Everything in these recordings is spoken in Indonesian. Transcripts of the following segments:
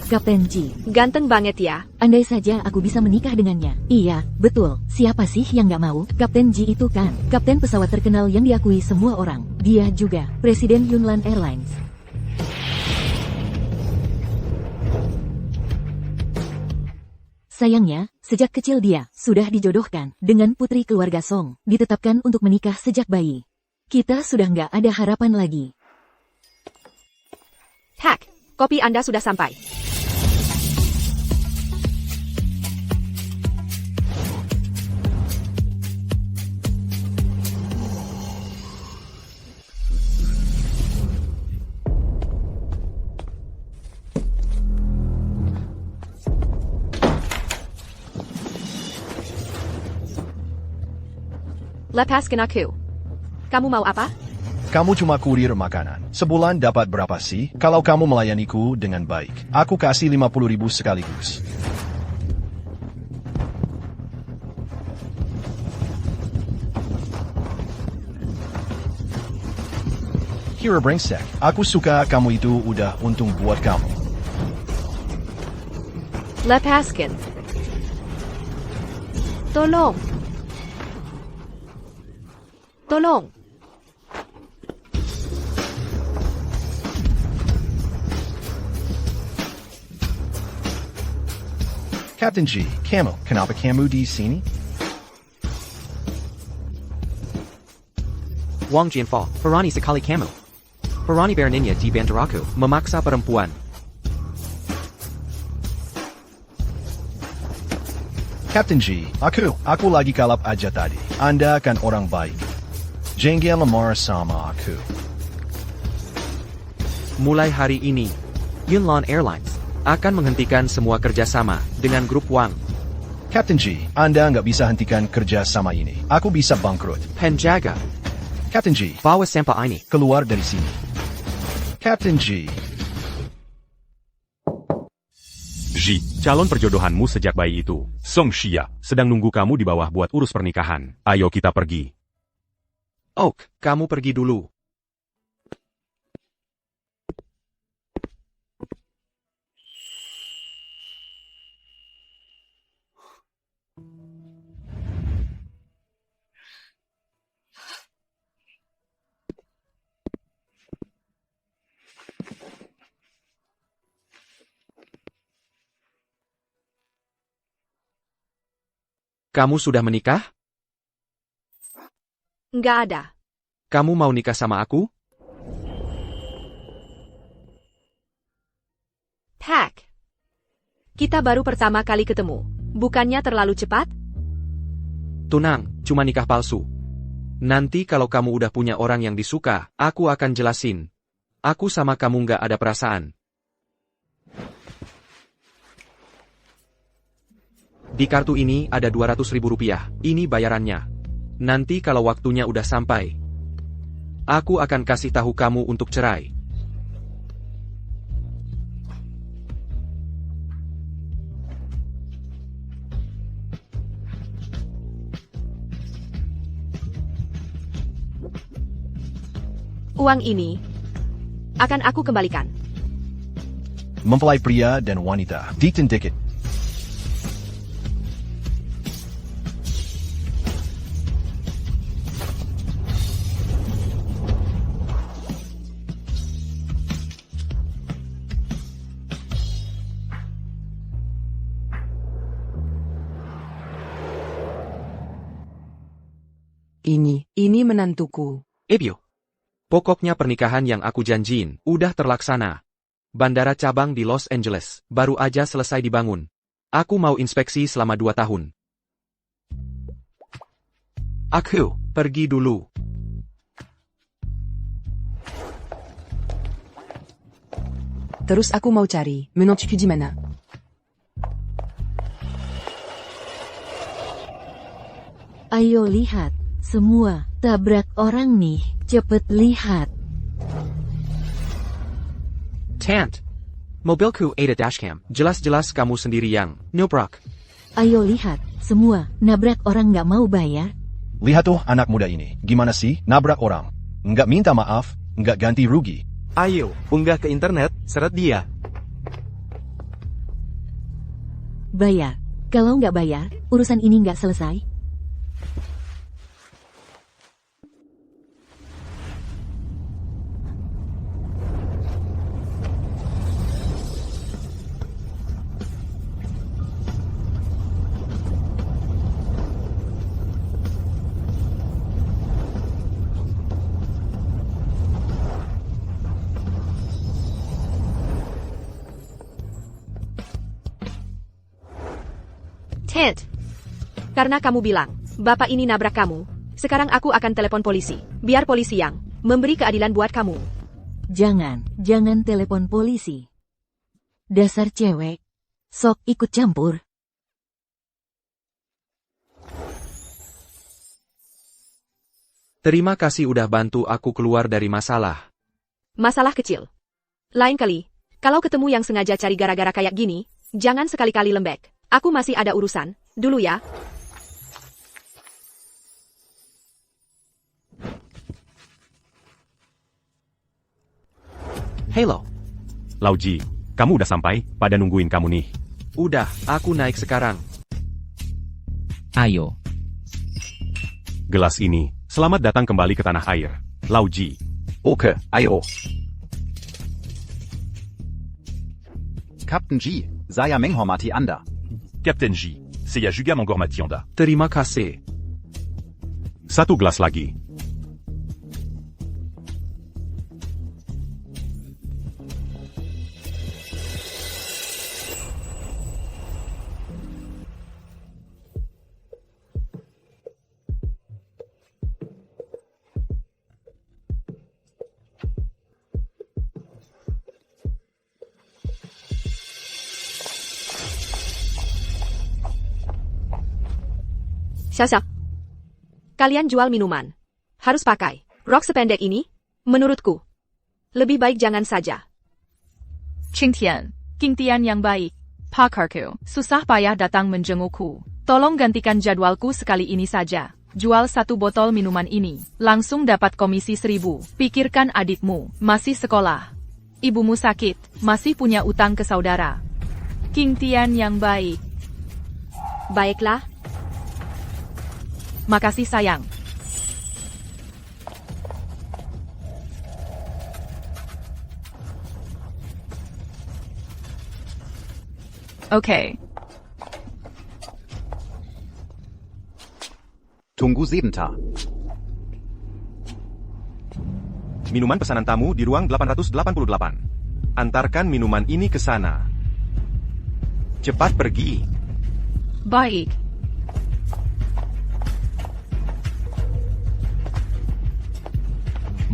Kapten Ji. Ganteng banget ya. Andai saja aku bisa menikah dengannya. Iya, betul. Siapa sih yang gak mau? Kapten Ji itu kan kapten pesawat terkenal yang diakui semua orang. Dia juga Presiden Yunnan Airlines. Sayangnya, sejak kecil dia sudah dijodohkan dengan putri keluarga Song. Ditetapkan untuk menikah sejak bayi. Kita sudah nggak ada harapan lagi. Hack, kopi Anda sudah sampai. Lepaskan aku. Kamu mau apa? Kamu cuma kurir makanan. Sebulan dapat berapa sih? Kalau kamu melayaniku dengan baik, aku kasih 50.000 sekaligus. Here brengsek. Aku suka kamu itu udah untung buat kamu. Lepaskan. Tolong. Tolong. Captain G, kamu, kenapa kamu di sini? Wang Jianfa, berani sekali kamu. Berani beraninya di bandaraku, memaksa perempuan. Captain G, aku lagi kalap aja tadi. Anda kan orang baik. Jangan lemar sama aku. Mulai hari ini, Yunnan Airlines akan menghentikan semua kerjasama dengan grup Wang. Captain G, Anda nggak bisa hentikan kerjasama ini. Aku bisa bangkrut. Penjaga, Captain G, bawa sampah ini. keluar dari sini. Captain G. Ji, calon perjodohanmu sejak bayi itu, Song Xia, sedang nunggu kamu di bawah buat urus pernikahan. Ayo kita pergi. Oak, kamu pergi dulu. Kamu sudah menikah? Nggak ada. Kamu mau nikah sama aku? Hack. Kita baru pertama kali ketemu. Bukannya terlalu cepat? Tunang, cuma nikah palsu. Nanti kalau kamu udah punya orang yang disuka, aku akan jelasin. Aku sama kamu nggak ada perasaan. Di kartu ini ada 200.000 rupiah. Ini bayarannya. Nanti kalau waktunya udah sampai, aku akan kasih tahu kamu untuk cerai. Uang ini akan aku kembalikan. Mempelai pria dan wanita. Deaton ticket. Ini menantuku. Ebyo. Pokoknya pernikahan yang aku janjiin udah terlaksana. Bandara cabang di Los Angeles baru aja selesai dibangun. Aku mau inspeksi selama 2 tahun. Aku pergi dulu. Terus aku mau cari menurutku di mana? Ayo lihat, semua tabrak orang nih, cepet lihat. Tant. Mobilku ada dashcam. Jelas-jelas kamu sendiri yang nabrak. Ayo lihat, semua nabrak orang nggak mau bayar. Lihat tuh anak muda ini. Gimana sih nabrak orang? Nggak minta maaf, nggak ganti rugi. Ayo, unggah ke internet, seret dia. Bayar. Kalau nggak bayar, urusan ini nggak selesai. Ted. Karena kamu bilang, bapak ini nabrak kamu, sekarang aku akan telepon polisi. Biar polisi yang memberi keadilan buat kamu. Jangan telepon polisi. Dasar cewek. Sok ikut campur. Terima kasih udah bantu aku keluar dari masalah. Masalah kecil. Lain kali, kalau ketemu yang sengaja cari gara-gara kayak gini, jangan sekali-kali lembek. Aku masih ada urusan. Dulu ya. Halo. Lauji, kamu udah sampai? Pada nungguin kamu nih. Udah, aku naik sekarang. Ayo. Gelas ini, selamat datang kembali ke tanah air. Lauji. Oke, ayo. Captain G, saya menghormati Anda. Captain G, saya juga menghormati Anda. Terima kasih. Satu gelas lagi. Syasha. Kalian jual minuman. Harus pakai rok sependek ini? Menurutku. Lebih baik jangan saja. Qingtian, Qingtian yang baik. Pakarku, susah payah datang menjengukku. Tolong gantikan jadwalku sekali ini saja. Jual 1 botol minuman ini. Langsung dapat komisi 1.000. Pikirkan adikmu, masih sekolah. Ibumu sakit, masih punya utang ke saudara. Qingtian yang baik. Baiklah. Makasih sayang. Oke. Tunggu sebentar. Minuman pesanan tamu di ruang 888. Antarkan minuman ini ke sana. Cepat pergi. Baik.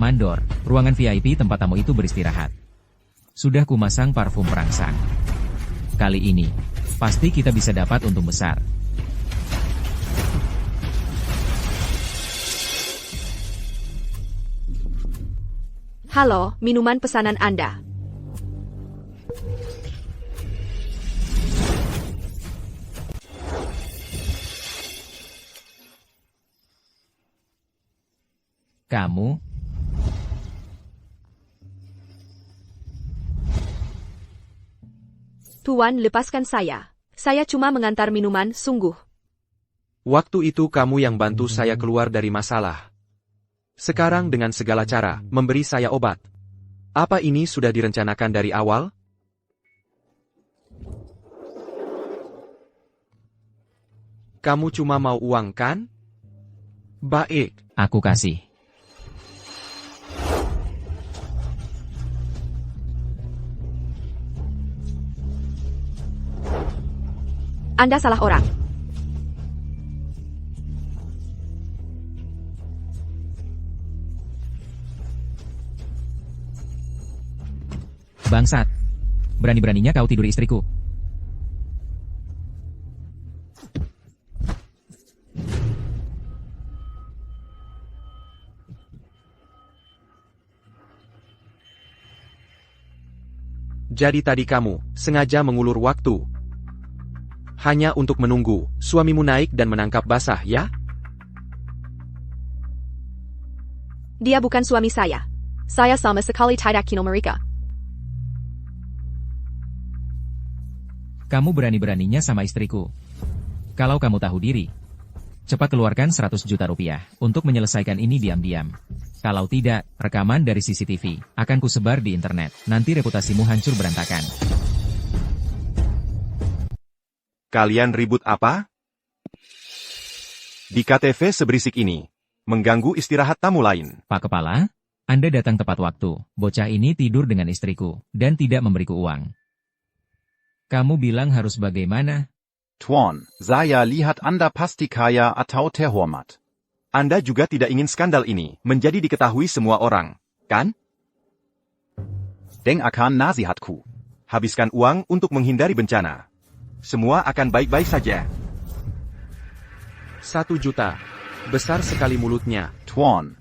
Mandor, ruangan VIP tempat tamu itu beristirahat. Sudah kumasang parfum perangsang. Kali ini, pasti kita bisa dapat untung besar. Halo, minuman pesanan Anda. Kamu? Tuan, lepaskan saya. Saya cuma mengantar minuman, sungguh. Waktu itu kamu yang bantu saya keluar dari masalah. Sekarang dengan segala cara, memberi saya obat. Apa ini sudah direncanakan dari awal? Kamu cuma mau uang kan? Baik. Aku kasih. Anda salah orang. Bangsat. Berani-beraninya kau tidur istriku. Jadi tadi kamu sengaja mengulur waktu. Hanya untuk menunggu suamimu naik dan menangkap basah, ya? Dia bukan suami saya. Saya sama sekali tidak kenal mereka. Kamu berani-beraninya sama istriku. Kalau kamu tahu diri, cepat keluarkan 100 juta rupiah untuk menyelesaikan ini diam-diam. Kalau tidak, rekaman dari CCTV akan kusebar di internet. Nanti reputasimu hancur berantakan. Kalian ribut apa? Di KTV seberisik ini, mengganggu istirahat tamu lain. Pak Kepala, Anda datang tepat waktu. Bocah ini tidur dengan istriku, dan tidak memberiku uang. Kamu bilang harus bagaimana? Tuan, saya lihat Anda pasti kaya atau terhormat. Anda juga tidak ingin skandal ini menjadi diketahui semua orang, kan? Denk akan nasihatku. Habiskan uang untuk menghindari bencana. Semua akan baik-baik saja. 1 juta. Besar sekali mulutnya. Tuan,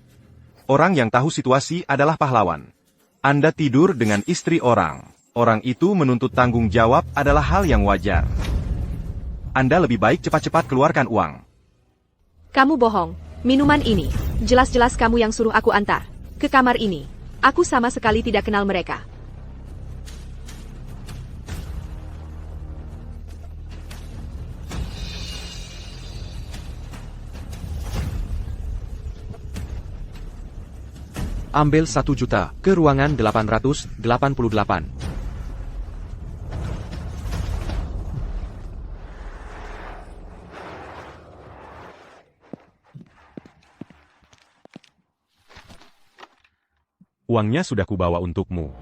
Orang yang tahu situasi adalah pahlawan. Anda tidur dengan istri orang. Orang itu menuntut tanggung jawab adalah hal yang wajar. Anda lebih baik cepat-cepat keluarkan uang. Kamu bohong. Minuman ini, jelas-jelas kamu yang suruh aku antar ke kamar ini. Aku sama sekali tidak kenal mereka. Ambil 1 juta ke ruangan 888. Uangnya sudah kubawa untukmu.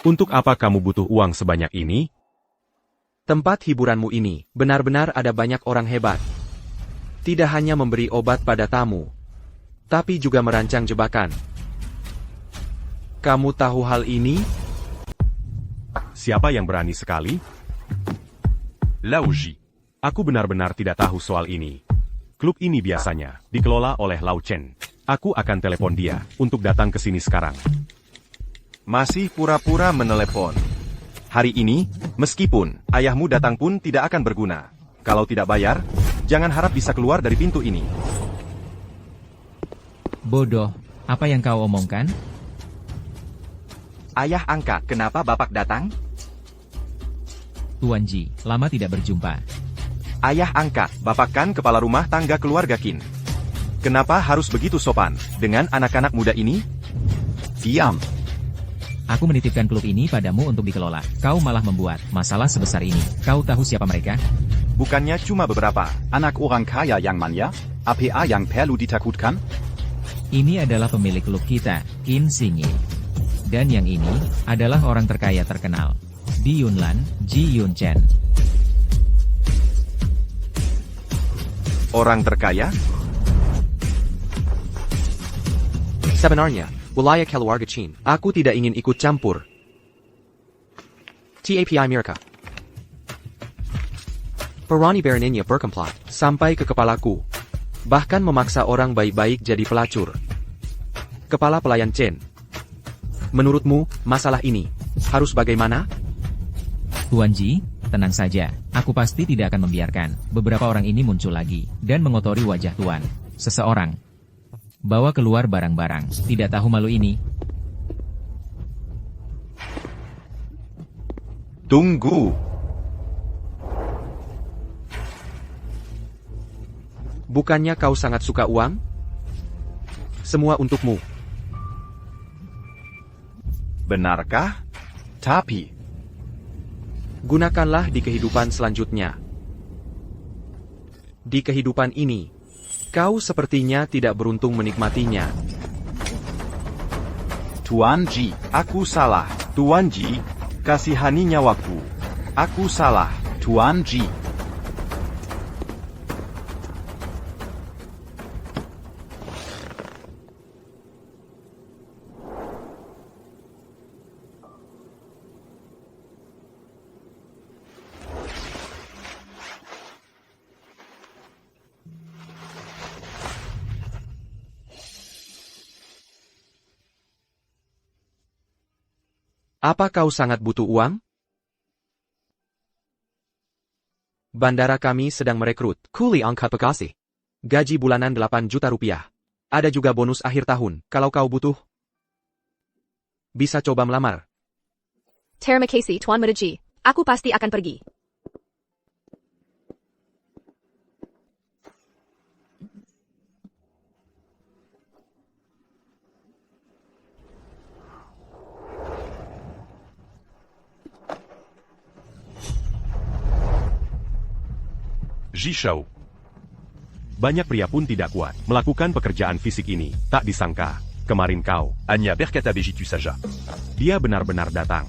Untuk apa kamu butuh uang sebanyak ini? Tempat hiburanmu ini benar-benar ada banyak orang hebat. Tidak hanya memberi obat pada tamu, tapi juga merancang jebakan. Kamu tahu hal ini? Siapa yang berani sekali? Lauji. Aku benar-benar tidak tahu soal ini. Klub ini biasanya dikelola oleh Lau Chen. Aku akan telepon dia untuk datang ke sini sekarang. Masih pura-pura menelepon. Hari ini, meskipun ayahmu datang pun tidak akan berguna. Kalau tidak bayar, jangan harap bisa keluar dari pintu ini. Bodoh, apa yang kau omongkan? Ayah angkat, kenapa Bapak datang? Tuan Ji, lama tidak berjumpa. Ayah angkat, Bapak kan kepala rumah tangga keluarga Qin. Kenapa harus begitu sopan dengan anak-anak muda ini? diam. Aku menitipkan klub ini padamu untuk dikelola. Kau malah membuat masalah sebesar ini. Kau tahu siapa mereka? Bukannya cuma beberapa. Anak orang kaya yang manja? APA yang perlu ditakutkan? Ini adalah pemilik klub kita, Qin Xingyi. Dan yang ini adalah orang terkaya terkenal, Bi Yunlan, Ji Yun Chen. Orang terkaya? Sebenarnya, wilayah keluarga Qin. Aku tidak ingin ikut campur. TAPI Mirka. Perani Bereninya berkemplot sampai ke kepalaku. Bahkan memaksa orang baik-baik jadi pelacur. Kepala pelayan Chen. Menurutmu, masalah ini harus bagaimana? Tuan Ji, tenang saja. Aku pasti tidak akan membiarkan beberapa orang ini muncul lagi dan mengotori wajah Tuan. Seseorang. Bawa keluar barang-barang. Tidak tahu malu ini. Tunggu. Bukannya kau sangat suka uang? Semua untukmu. Benarkah? Tapi, Gunakanlah di kehidupan selanjutnya. Di kehidupan ini, kau sepertinya tidak beruntung menikmatinya. Tuan Ji, Aku salah. Tuan Ji, kasihani nyawaku. Aku salah. Tuan Ji. Apa kau sangat butuh uang? Bandara kami sedang merekrut kuli angkat bekasi. Gaji bulanan 8 juta rupiah. Ada juga bonus akhir tahun, kalau kau butuh. bisa coba melamar. Terima kasih, Tuan Muda Ji. Aku pasti akan pergi. Zhishou. Banyak pria pun tidak kuat melakukan pekerjaan fisik ini. Tak disangka, kemarin kau, Anya berkata begitu saja. dia benar-benar datang.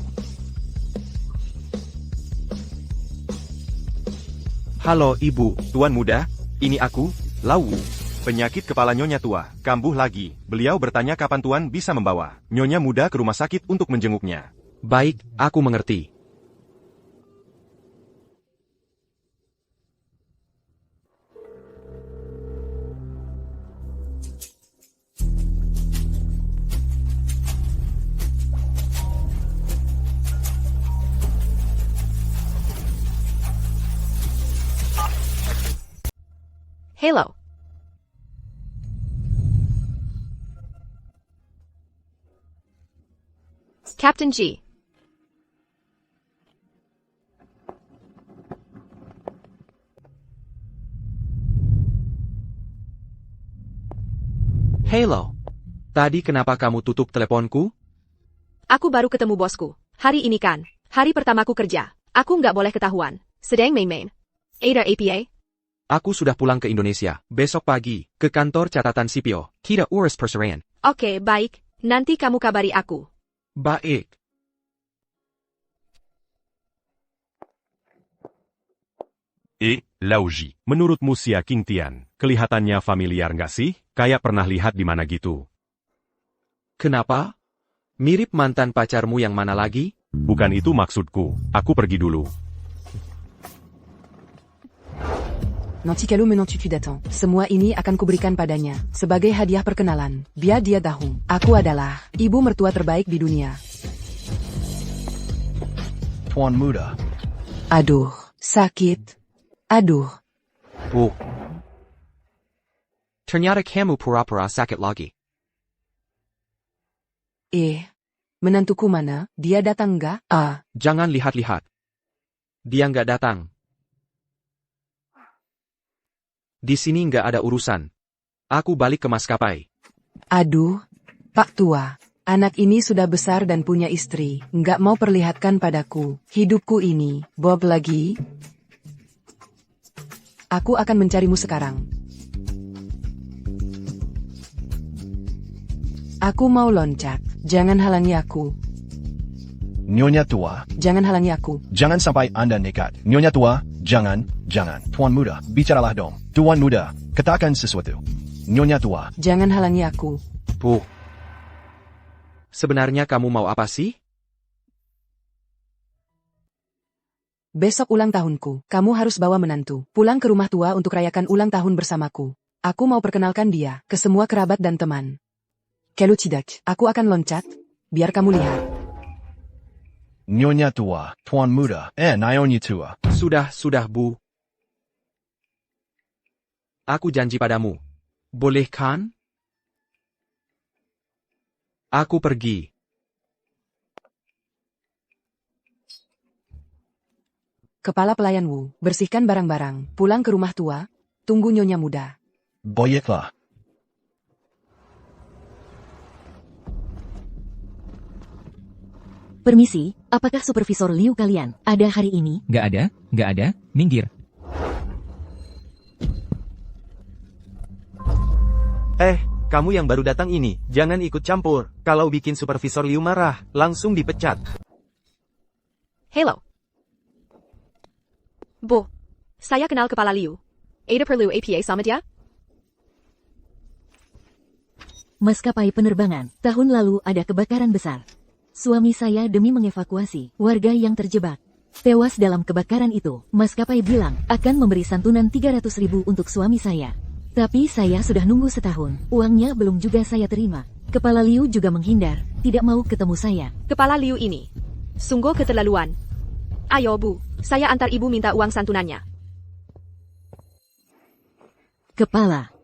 Halo ibu, tuan muda, ini aku, Lau. Penyakit kepala Nyonya tua, kambuh lagi. Beliau bertanya kapan Tuan bisa membawa Nyonya muda ke rumah sakit untuk menjenguknya. Baik, aku mengerti. Halo. Captain G. Halo. Tadi kenapa kamu tutup teleponku? Aku baru ketemu bosku. Hari ini kan, hari pertamaku kerja. Aku nggak boleh ketahuan. Sedang main-main. Ada APA? Aku sudah pulang ke Indonesia. Besok pagi, ke kantor catatan sipil. Kita urus perceraian. Oke, baik. Nanti kamu kabari aku. Baik. Lauji. Menurutmu Xia Qingtian, kelihatannya familiar nggak sih? Kayak pernah lihat di mana gitu. Kenapa? Mirip mantan pacarmu yang mana lagi? Bukan itu maksudku. Aku pergi dulu. Nanti kalau menantu tu datang, semua ini akan kuberikan padanya, sebagai hadiah perkenalan, biar dia tahu, aku adalah ibu mertua terbaik di dunia. Tuan muda. Aduh, sakit. Aduh. Bu. Ternyata kamu pura-pura sakit lagi. Menantuku mana? Dia datang nggak? Jangan lihat-lihat. Dia nggak datang. Di sini nggak ada urusan. Aku balik ke maskapai. Aduh, Pak Tua. Anak ini sudah besar dan punya istri. Nggak mau perlihatkan padaku. Hidupku ini, Bob lagi. Aku akan mencarimu sekarang. Aku mau loncat. Jangan halangi aku. Nyonya tua. Jangan halangi aku. Jangan sampai Anda nekat. Nyonya tua, jangan. Tuan muda, bicaralah dong. Tuan muda, katakan sesuatu. Nyonya tua. Jangan halangi aku. Bu. Sebenarnya kamu mau apa sih? Besok ulang tahunku. Kamu harus bawa menantu pulang ke rumah tua untuk rayakan ulang tahun bersamaku. Aku mau perkenalkan dia ke semua kerabat dan teman. Kalau tidak, aku akan loncat. Biar kamu lihat. Nyonya tua, tuan muda, Nyonya tua. Sudah, Bu. Aku janji padamu. Boleh kan? Aku pergi. Kepala pelayan Wu, bersihkan barang-barang, pulang ke rumah tua, tunggu nyonya muda. Baiklah. Permisi, apakah supervisor Liu kalian ada hari ini? Nggak ada, minggir. Kamu yang baru datang ini, jangan ikut campur. Kalau bikin supervisor Liu marah, langsung dipecat. Halo. Bu, saya kenal kepala Liu. Ada perlu APA sama dia? Maskapai penerbangan, tahun lalu ada kebakaran besar. Suami saya demi mengevakuasi warga yang terjebak. Tewas dalam kebakaran itu, maskapai bilang akan memberi santunan 300.000 untuk suami saya. Tapi saya sudah nunggu setahun, uangnya belum juga saya terima. Kepala Liu juga menghindar, tidak mau ketemu saya. Kepala Liu ini sungguh keterlaluan. Ayo Bu, saya antar ibu minta uang santunannya. Kepala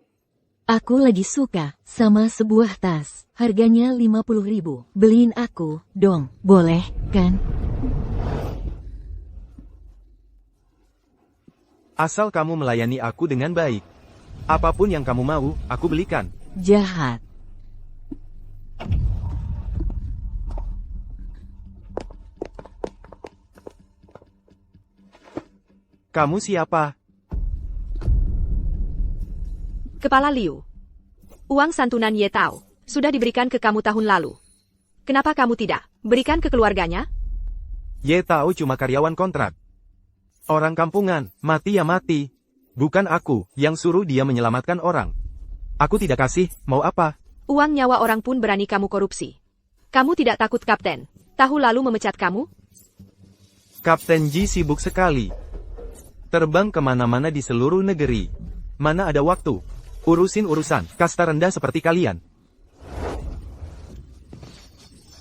Aku lagi suka sama sebuah tas. Harganya 50.000. Beliin aku dong, boleh kan? Asal kamu melayani aku dengan baik. Apapun yang kamu mau, aku belikan. Jahat. Kamu siapa? Kepala Liu. Uang santunan Ye Tao sudah diberikan ke kamu tahun lalu. Kenapa kamu tidak berikan ke keluarganya? Ye Tao cuma karyawan kontrak. Orang kampungan, mati ya mati. Bukan aku yang suruh dia menyelamatkan orang. Aku tidak kasih, mau apa? Uang nyawa orang pun berani kamu korupsi. Kamu tidak takut Kapten tahu lalu memecat kamu? Kapten Ji sibuk sekali. Terbang kemana-mana di seluruh negeri. Mana ada waktu urusin urusan kasta rendah seperti kalian.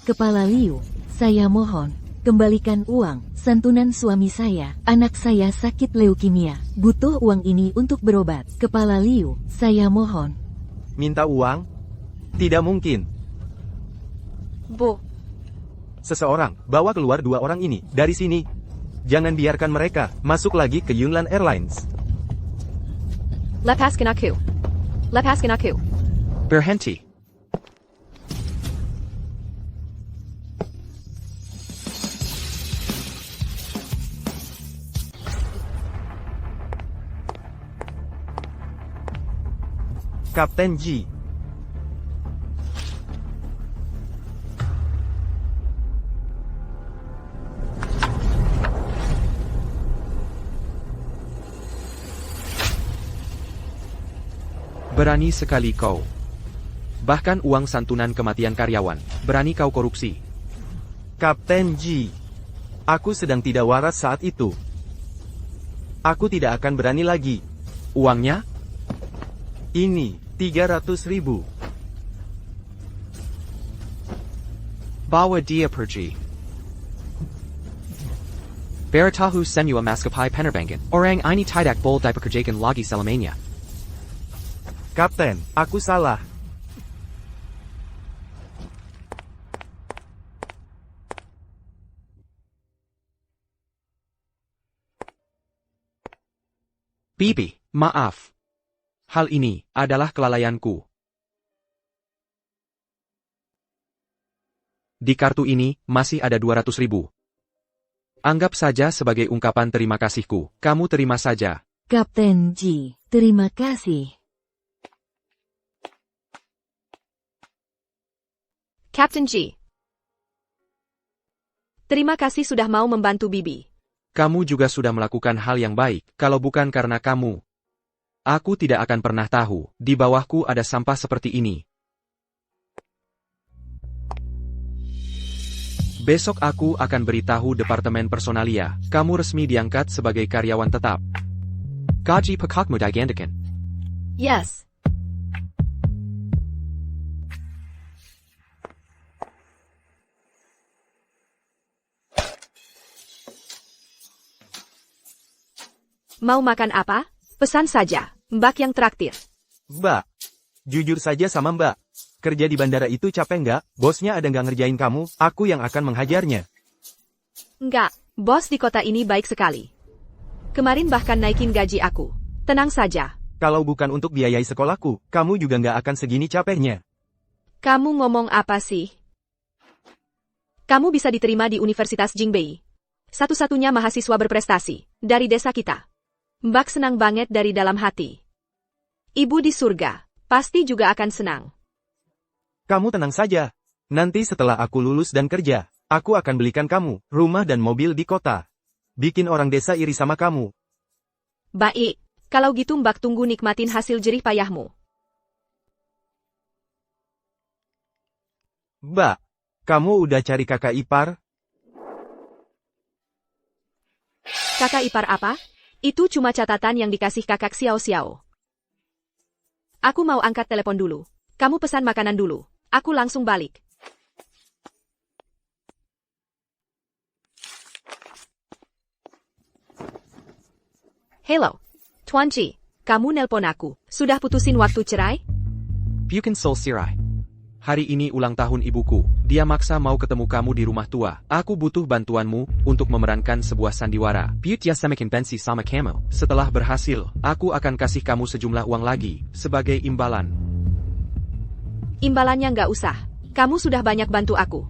Kepala Liu, saya mohon, kembalikan uang santunan suami saya. Anak saya sakit leukemia, butuh uang ini untuk berobat. Kepala Liu, saya mohon. Minta uang? Tidak mungkin. Bu, Seseorang, bawa keluar 2 orang ini, dari sini. Jangan biarkan mereka masuk lagi ke Yunnan Airlines. lepaskan aku. Lepaskan aku. Berhenti. Kapten Ji. Berani sekali kau. Bahkan uang santunan kematian karyawan, berani kau korupsi. Kapten Ji. Aku sedang tidak waras saat itu. Aku tidak akan berani lagi. Uangnya? Ini, 300.000. Bawa dia pergi. Beritahu semua maskapai penerbangan. Orang ini tidak boleh dipekerjakan lagi selamanya. Kapten, aku salah. Bibi, maaf. Hal ini adalah kelalaianku. Di kartu ini masih ada 200.000. Anggap saja sebagai ungkapan terima kasihku. Kamu terima saja. Kapten Ji, terima kasih. Captain Ji. Terima kasih sudah mau membantu Bibi. Kamu juga sudah melakukan hal yang baik, kalau bukan karena kamu. Aku tidak akan pernah tahu, di bawahku ada sampah seperti ini. Besok aku akan beritahu Departemen Personalia, kamu resmi diangkat sebagai karyawan tetap. Gaji pekakmu digandakan. Yes. Mau makan apa? Pesan saja, Mbak yang traktir. Mbak, jujur saja sama Mbak. Kerja di bandara itu capek nggak? Bosnya ada nggak ngerjain kamu? Aku yang akan menghajarnya. Enggak, bos di kota ini baik sekali. Kemarin bahkan naikin gaji aku. Tenang saja. Kalau bukan untuk biayai sekolahku, kamu juga nggak akan segini capeknya. Kamu ngomong apa sih? Kamu bisa diterima di Universitas Jingbei. Satu-satunya mahasiswa berprestasi dari desa kita. Mbak senang banget dari dalam hati. Ibu di surga pasti juga akan senang. Kamu tenang saja. Nanti setelah aku lulus dan kerja, aku akan belikan kamu rumah dan mobil di kota. Bikin orang desa iri sama kamu. Baik, kalau gitu Mbak tunggu nikmatin hasil jerih payahmu. Mbak, kamu udah cari kakak ipar? Kakak ipar apa? Itu cuma catatan yang dikasih kakak Xiao Xiao. Aku mau angkat telepon dulu. Kamu pesan makanan dulu. Aku langsung balik. Hello, Tuan Ji. kamu nelpon aku. Sudah putusin waktu cerai? Bukan Sol Sirai. Hari ini ulang tahun ibuku. Dia maksa mau ketemu kamu di rumah tua. Aku butuh bantuanmu untuk memerankan sebuah sandiwara. Buat ya semakin pensi sama kamu. Setelah berhasil, aku akan kasih kamu sejumlah uang lagi sebagai imbalan. Imbalannya nggak usah. Kamu sudah banyak bantu aku.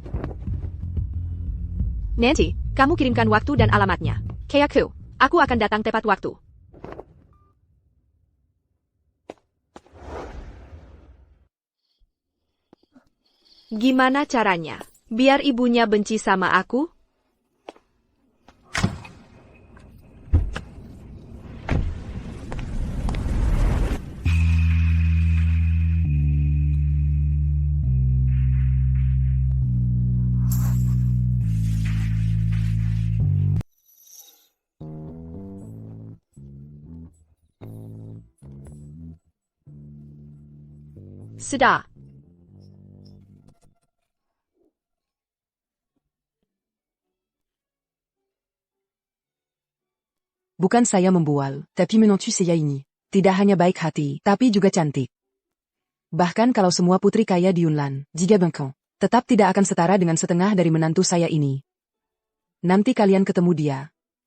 Nanti, kamu kirimkan waktu dan alamatnya. Kayaku, aku akan datang tepat waktu. Gimana caranya? Biar ibunya benci sama aku? Sudah. Bukan saya membual, tapi menantu saya ini. Tidak hanya baik hati, tapi juga cantik. Bahkan kalau semua putri kaya di Yunnan, jika bengkong, tetap tidak akan setara dengan setengah dari menantu saya ini. Nanti kalian ketemu dia.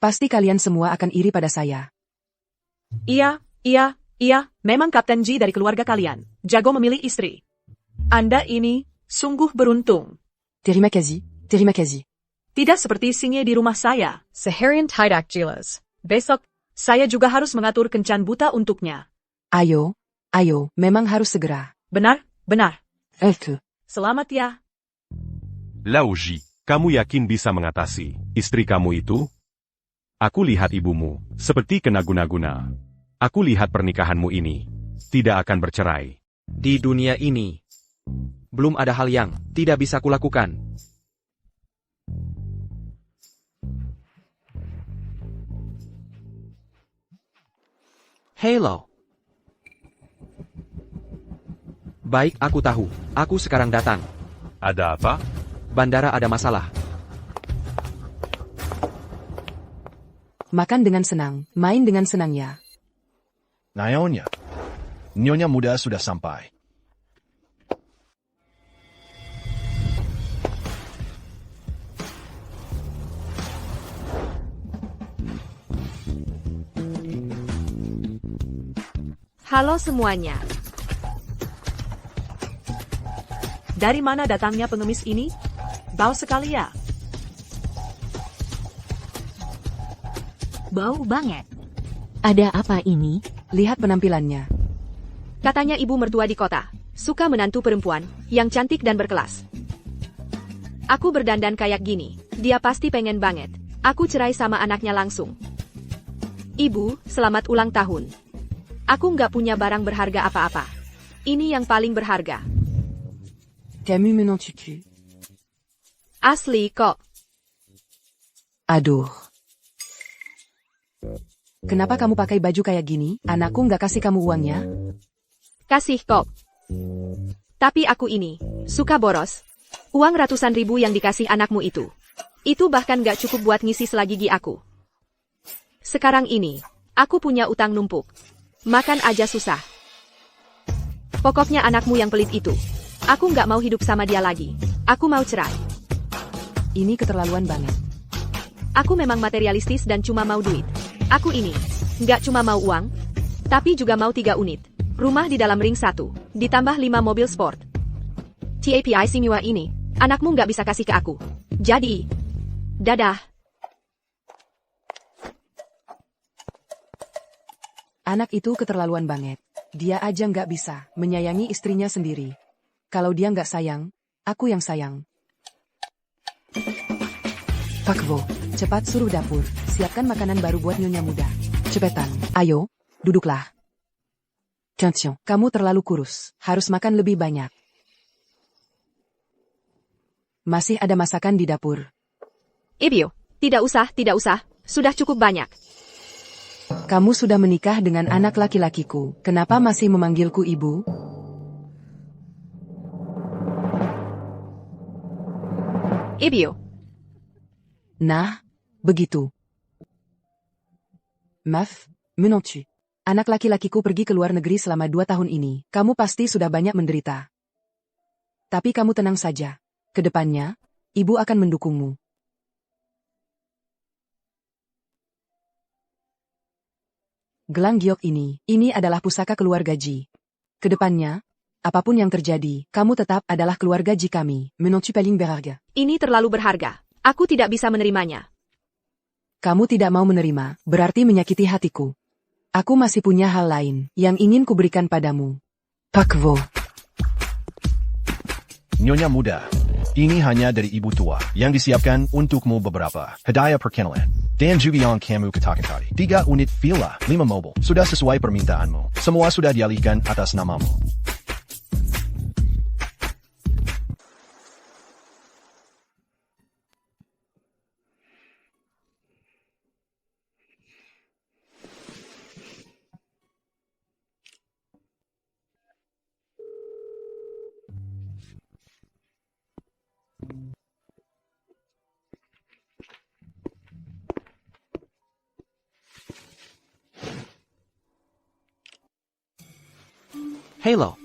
Pasti kalian semua akan iri pada saya. Iya, memang Kapten Ji dari keluarga kalian. Jago memilih istri. Anda ini sungguh beruntung. Terima kasih, terima kasih. Tidak seperti singe di rumah saya. Seharian tidak jelas. Besok, saya juga harus mengatur kencan buta untuknya. Ayo, memang harus segera. Benar. Selamat ya. Lao Ji, kamu yakin bisa mengatasi istri kamu itu? Aku lihat ibumu, seperti kena guna-guna. Aku lihat pernikahanmu ini tidak akan bercerai. Di dunia ini, belum ada hal yang tidak bisa kulakukan. Hello. Baik, aku tahu. Aku sekarang datang. Ada apa? Bandara ada masalah. Makan dengan senang, main dengan senang ya. Nyonya muda sudah sampai. Halo semuanya. Dari mana datangnya pengemis ini? Bau sekali ya. Bau banget. Ada apa ini? Lihat penampilannya. Katanya ibu mertua di kota. Suka menantu perempuan yang cantik dan berkelas. Aku berdandan kayak gini. Dia pasti pengen banget. Aku cerai sama anaknya langsung. Ibu, selamat ulang tahun. Aku nggak punya barang berharga apa-apa. Ini yang paling berharga. Kamu menantuku. Asli kok. Aduh. Kenapa kamu pakai baju kayak gini? Anakku nggak kasih kamu uangnya? Kasih kok. Tapi aku ini, suka boros. Uang ratusan ribu yang dikasih anakmu itu. Itu bahkan nggak cukup buat ngisi selagi gigi aku. Sekarang ini, aku punya utang numpuk. Makan aja susah. Pokoknya anakmu yang pelit itu. Aku nggak mau hidup sama dia lagi. Aku mau cerai. Ini keterlaluan banget. Aku memang materialistis dan cuma mau duit. Aku ini, nggak cuma mau uang, tapi juga mau 3 unit. Rumah di dalam ring 1, ditambah 5 mobil sport. TAPI Simiwa ini, anakmu nggak bisa kasih ke aku. Jadi, dadah. Anak itu keterlaluan banget. Dia aja nggak bisa menyayangi istrinya sendiri. Kalau dia nggak sayang, aku yang sayang. Pakvo, cepat suruh dapur, siapkan makanan baru buat nyonya muda. Cepetan, ayo, duduklah. Attention, kamu terlalu kurus, harus makan lebih banyak. Masih ada masakan di dapur. Ibu, tidak usah, sudah cukup banyak. Kamu sudah menikah dengan anak laki-lakiku, kenapa masih memanggilku ibu? Ibu. Nah, begitu. Maaf, menantu. Anak laki-lakiku pergi ke luar negeri selama 2 tahun ini. Kamu pasti sudah banyak menderita. Tapi kamu tenang saja. Kedepannya, ibu akan mendukungmu. Gelang giok ini adalah pusaka keluarga Ji. Kedepannya, apapun yang terjadi, kamu tetap adalah keluarga Ji kami. Menontu paling berharga. Ini terlalu berharga. Aku tidak bisa menerimanya. Kamu tidak mau menerima, berarti menyakiti hatiku. Aku masih punya hal lain yang ingin kuberikan padamu. Pakvo. Nyonya muda, ini hanya dari ibu tua yang disiapkan untukmu beberapa hadiah perkenalan. Dan juga yang kamu katakan tadi. 3 unit villa, 5 mobil. Sudah sesuai permintaanmu. Semua sudah dialihkan atas namamu. Halo.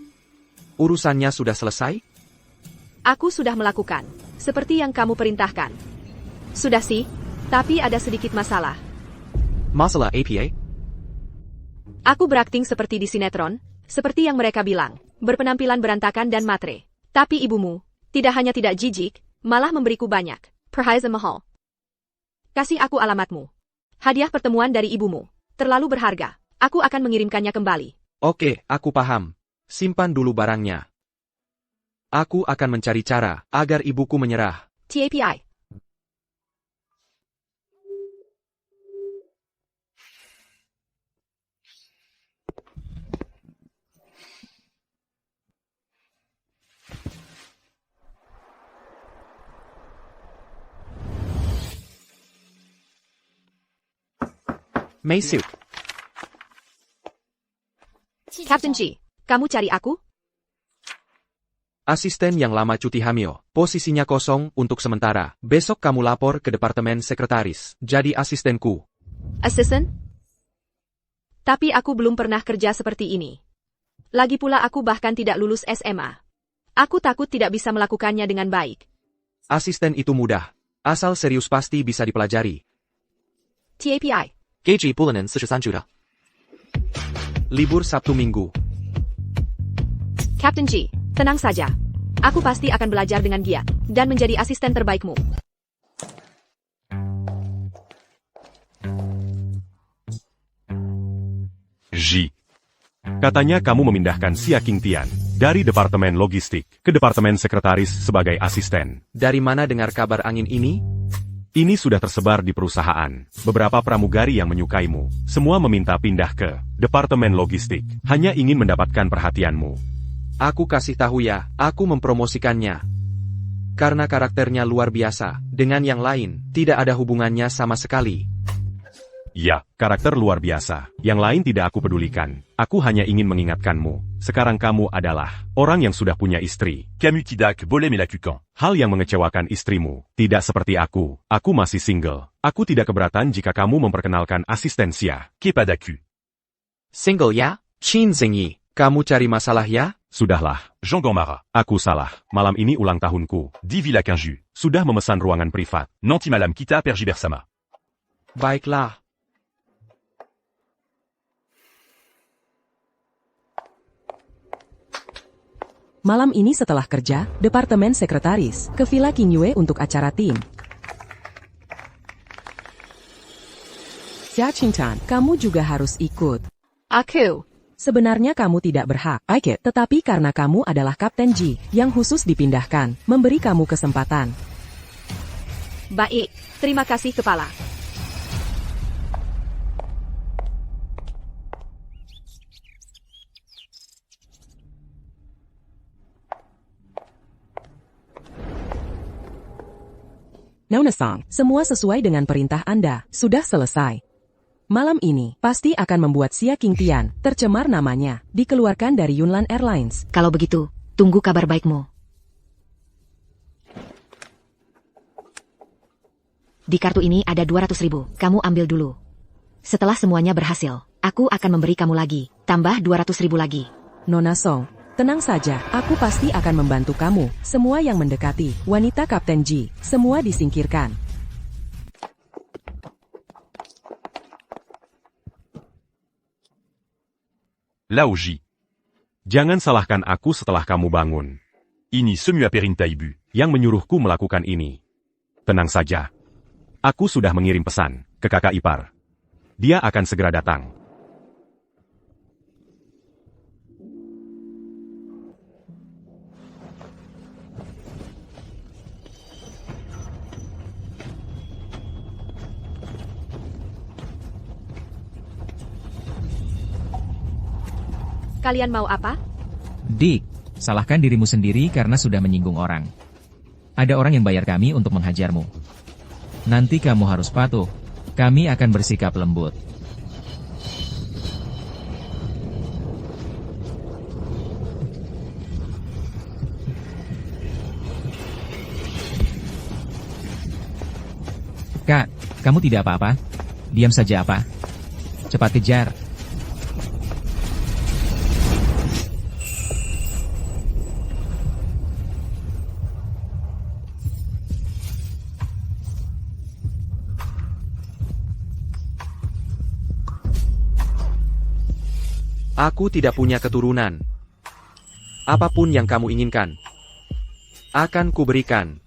Urusannya sudah selesai? Aku sudah melakukan, seperti yang kamu perintahkan. Sudah sih, tapi ada sedikit masalah. Masalah APA? Aku berakting seperti di sinetron, seperti yang mereka bilang, berpenampilan berantakan dan matre. Tapi ibumu, tidak hanya tidak jijik, malah memberiku banyak perhiasan mahal. Kasih aku alamatmu. Hadiah pertemuan dari ibumu, terlalu berharga. Aku akan mengirimkannya kembali. Oke, aku paham. Simpan dulu barangnya. Aku akan mencari cara agar ibuku menyerah. TAPI. Maisut. Captain G, kamu cari aku? Asisten yang lama cuti hamil, posisinya kosong untuk sementara. Besok kamu lapor ke departemen sekretaris, jadi asistenku. Assistant? Tapi aku belum pernah kerja seperti ini. Lagi pula aku bahkan tidak lulus SMA. Aku takut tidak bisa melakukannya dengan baik. Asisten itu mudah. Asal serius pasti bisa dipelajari. TAPI. Gaji bulanan 43 juta. Libur Sabtu Minggu. Captain G, tenang saja. Aku pasti akan belajar dengan giat dan menjadi asisten terbaikmu. Ji. Katanya kamu memindahkan Xia Qingtian dari Departemen Logistik ke Departemen Sekretaris sebagai asisten. Dari mana dengar kabar angin ini? Ini sudah tersebar di perusahaan. Beberapa pramugari yang menyukaimu, semua meminta pindah ke Departemen Logistik. Hanya ingin mendapatkan perhatianmu. Aku kasih tahu ya, aku mempromosikannya. Karena karakternya luar biasa, dengan yang lain, tidak ada hubungannya sama sekali. Ya, karakter luar biasa. Yang lain tidak aku pedulikan. Aku hanya ingin mengingatkanmu. Sekarang kamu adalah orang yang sudah punya istri. Camus tidak boleh melakukan. Hal yang mengecewakan istrimu. Tidak seperti aku. Aku masih single. Aku tidak keberatan jika kamu memperkenalkan asistensia. Kepadaku. Single ya? Chin Zengyi. Kamu cari masalah ya? Sudahlah. Jean Gomara. Aku salah. Malam ini ulang tahunku. Divila Kinju. Sudah memesan ruangan privat. Nanti malam kita pergi bersama. Baiklah. Malam ini setelah kerja, Departemen Sekretaris ke Villa Qingyue untuk acara tim. Xia Qingtian, kamu juga harus ikut. Aku. Sebenarnya kamu tidak berhak, Aike, tetapi karena kamu adalah Kapten Ji, yang khusus dipindahkan, memberi kamu kesempatan. Baik, terima kasih kepala. Nauna-san, semua sesuai dengan perintah Anda, sudah selesai. Malam ini, pasti akan membuat Xia Qingtian tercemar namanya, dikeluarkan dari Yunnan Airlines. Kalau begitu, tunggu kabar baikmu. Di kartu ini ada 200.000, kamu ambil dulu. Setelah semuanya berhasil, Aku akan memberi kamu lagi, tambah 200.000 lagi. Nona Song, tenang saja, aku pasti akan membantu kamu. Semua yang mendekati, wanita Kapten Ji, semua disingkirkan. Lao Ji. Jangan salahkan aku setelah kamu bangun. Ini semua perintah ibu yang menyuruhku melakukan ini. Tenang saja. Aku sudah mengirim pesan ke kakak ipar. Dia akan segera datang. Kalian mau apa? Dick, salahkan dirimu sendiri karena sudah menyinggung orang. Ada orang yang bayar kami untuk menghajarmu. Nanti kamu harus patuh. Kami akan bersikap lembut. Kak, kamu tidak apa-apa? Diam saja apa? Cepat kejar. Aku tidak punya keturunan. Apapun yang kamu inginkan, akan kuberikan.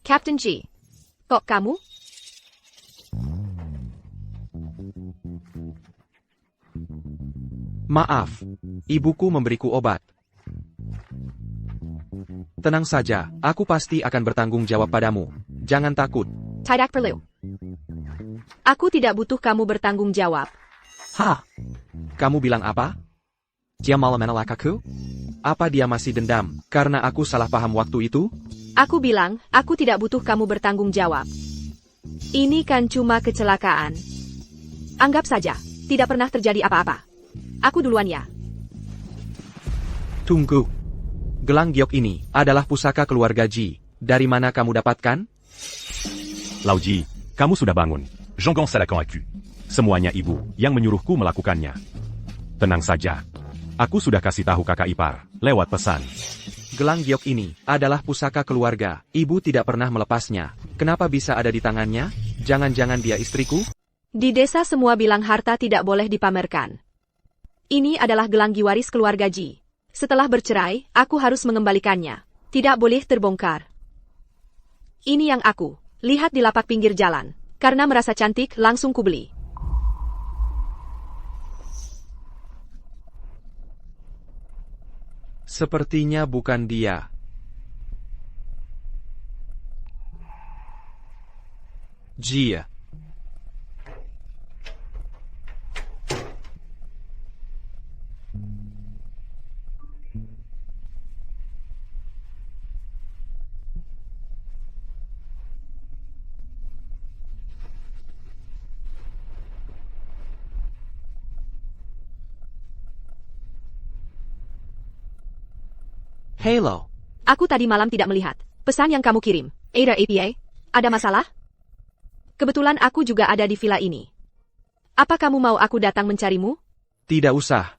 Captain Ji, kok kamu? Maaf, ibuku memberiku obat. Tenang saja, aku pasti akan bertanggung jawab padamu. Jangan takut. Tidak perlu. Aku tidak butuh kamu bertanggung jawab. Hah? Kamu bilang apa? Dia malah menolak aku? Apa dia masih dendam karena aku salah paham waktu itu? Aku bilang, aku tidak butuh kamu bertanggung jawab. Ini kan cuma kecelakaan. Anggap saja, tidak pernah terjadi apa-apa. Aku duluan ya. Tunggu. Gelang giok ini adalah pusaka keluarga Ji. Dari mana kamu dapatkan? Lao Ji, kamu sudah bangun. Jean Gong Salakan aku. Semuanya ibu yang menyuruhku melakukannya. Tenang saja. Aku sudah kasih tahu kakak ipar, lewat pesan. Gelang giok ini adalah pusaka keluarga. Ibu tidak pernah melepasnya. Kenapa bisa ada di tangannya? Jangan-jangan dia istriku? Di desa semua bilang harta tidak boleh dipamerkan. Ini adalah gelang giwaris keluarga Ji. Setelah bercerai, aku harus mengembalikannya. Tidak boleh terbongkar. Ini yang aku lihat di lapak pinggir jalan. Karena merasa cantik, langsung kubeli. Sepertinya bukan dia. Jia. Hello. Aku tadi malam tidak melihat pesan yang kamu kirim. Ada APA? Ada masalah? Kebetulan aku juga ada di villa ini. Apa kamu mau aku datang mencarimu? Tidak usah.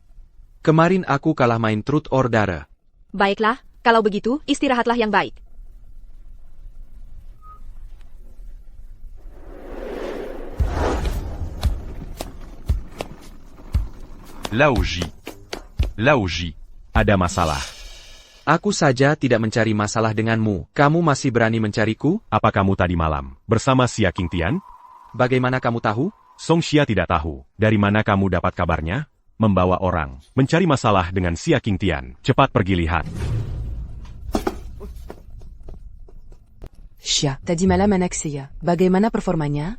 Kemarin aku kalah main Truth or Dare. Baiklah, kalau begitu, istirahatlah yang baik. Lao Ji. Lao Ji. Ada masalah. Aku saja tidak mencari masalah denganmu. Kamu masih berani mencariku? Apa kamu tadi malam bersama Xia Qingtian? Bagaimana kamu tahu? Song Xia tidak tahu. Dari mana kamu dapat kabarnya? Membawa orang mencari masalah dengan Xia Qingtian. Cepat pergi lihat. Xia, tadi malam anak Xia. Bagaimana performanya?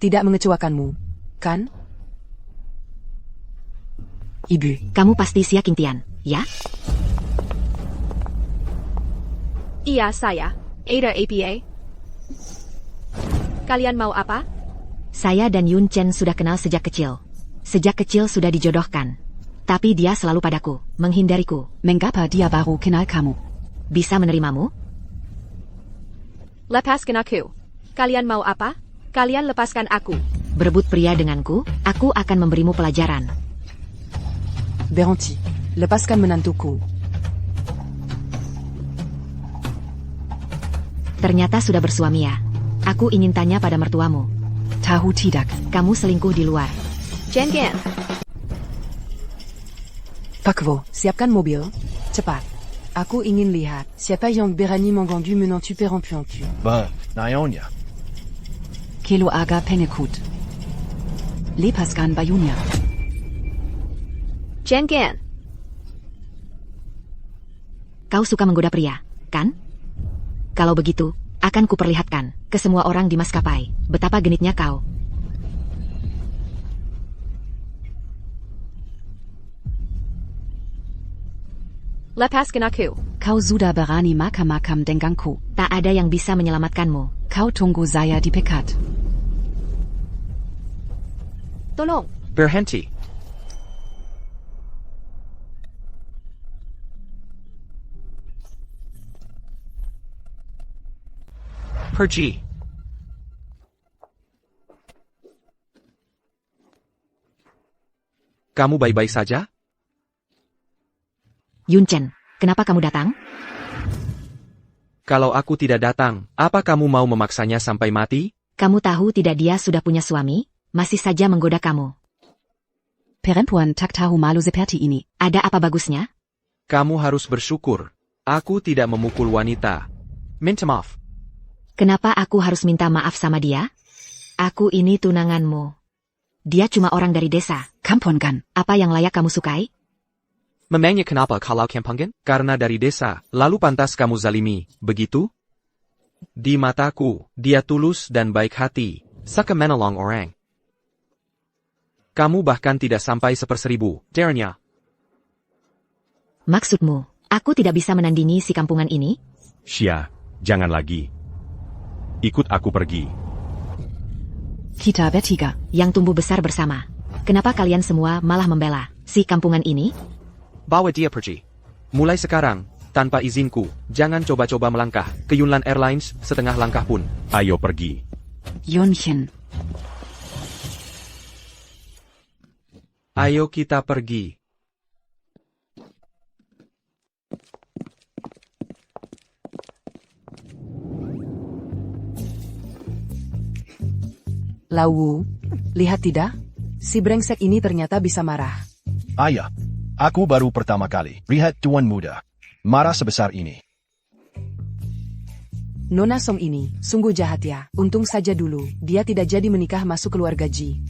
Tidak mengecewakanmu, kan? Ibu. Kamu pasti Xia Qingtian, ya? Iya, saya. Ada APA. Kalian mau apa? Saya dan Yun Chen sudah kenal sejak kecil. Sejak kecil sudah dijodohkan. Tapi dia selalu padaku, menghindariku. Mengapa dia baru kenal kamu? Bisa menerimamu? Lepaskan aku. Kalian mau apa? Kalian lepaskan aku. Berebut pria denganku, aku akan memberimu pelajaran. Berhenti. Lepaskan menantuku. Ternyata sudah bersuami ya. Aku ingin tanya pada mertuamu. Tahu tidak. Kamu selingkuh di luar. Chen Gan. Pakvo, siapkan mobil. Cepat. Aku ingin lihat siapa yang berani mengganggu menantu perempuanku. Nyonya. Kelo aga penekut. Lepaskan bayunya. Chen Gan. Kau suka menggoda pria, kan? Kalau begitu, akan kuperlihatkan ke semua orang di maskapai betapa genitnya kau. Lepaskan aku. Kau sudah berani makam-makam denganku. Tak ada yang bisa menyelamatkanmu. Kau tunggu saya di pekat. Tolong. Berhenti. Pergi. Kamu baik-baik saja? Yun Chen, kenapa kamu datang? Kalau aku tidak datang, apa kamu mau memaksanya sampai mati? Kamu tahu tidak dia sudah punya suami? Masih saja menggoda kamu. Perempuan tak tahu malu seperti ini. Ada apa bagusnya? Kamu harus bersyukur. Aku tidak memukul wanita. Minta maaf. Kenapa aku harus minta maaf sama dia? Aku ini tunanganmu. Dia cuma orang dari desa. Kampungan. Apa yang layak kamu sukai? Memangnya kenapa kalau kampungan? Karena dari desa, lalu pantas kamu zalimi, begitu? Di mataku, dia tulus dan baik hati, saka menolong orang. Kamu bahkan tidak sampai 1/1000, dernya. Maksudmu, aku tidak bisa menandingi si kampungan ini? Xia, jangan lagi. Ikut aku pergi. Kita bertiga. Yang tumbuh besar bersama. Kenapa kalian semua malah membela si kampungan ini? Bawa dia pergi. Mulai sekarang, tanpa izinku, jangan coba-coba melangkah ke Yunnan Airlines setengah langkah pun. Ayo pergi. Yunchen. Ayo kita pergi. Lawu, lihat tidak? Si brengsek ini ternyata bisa marah. Ayah, aku baru pertama kali lihat tuan muda marah sebesar ini. Nona Song ini sungguh jahat ya. Untung saja dulu dia tidak jadi menikah masuk keluarga Ji.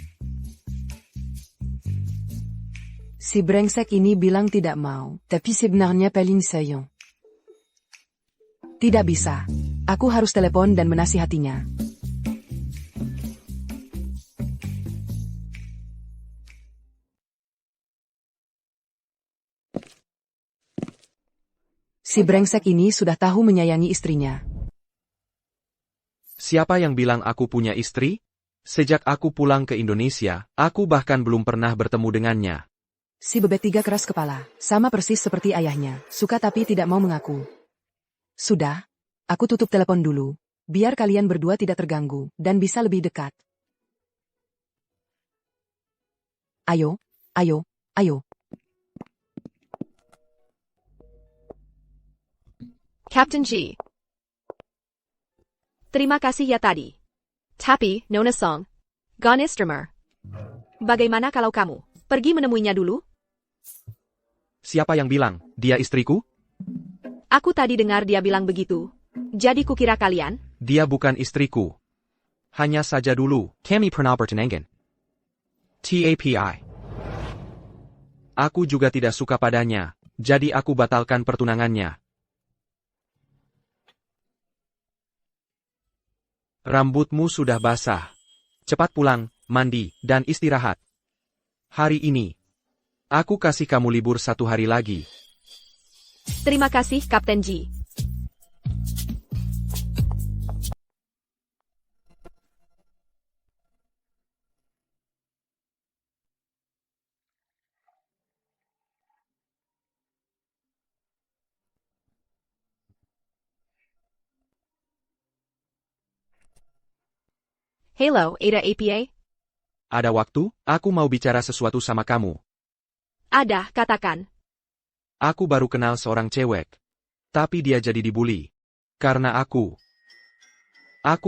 Si brengsek ini bilang tidak mau, tapi sebenarnya paling sayang. Tidak bisa. Aku harus telepon dan menasihatinya. Si brengsek ini sudah tahu menyayangi istrinya. Siapa yang bilang aku punya istri? Sejak aku pulang ke Indonesia, aku bahkan belum pernah bertemu dengannya. Si bebek tiga keras kepala, sama persis seperti ayahnya, suka tapi tidak mau mengaku. Sudah, aku tutup telepon dulu, biar kalian berdua tidak terganggu, dan bisa lebih dekat. Ayo, ayo, ayo. Captain G. Terima kasih ya tadi. Tapi, Nona Song, Gonistermer. Bagaimana kalau kamu pergi menemuinya dulu? Siapa yang bilang, dia istriku? Aku tadi dengar dia bilang begitu. Jadi kukira kalian? Dia bukan istriku. Hanya saja dulu, kami pernah bertunangan. TAPI. Aku juga tidak suka padanya, jadi aku batalkan pertunangannya. Rambutmu sudah basah. Cepat pulang, mandi, dan istirahat. Hari ini, aku kasih kamu libur 1 hari lagi. Terima kasih, Kapten Ji. Hello, Ada APA? Ada waktu? Aku mau bicara sesuatu sama kamu. Ada, katakan. Aku baru kenal seorang cewek. Tapi dia jadi dibully. Karena aku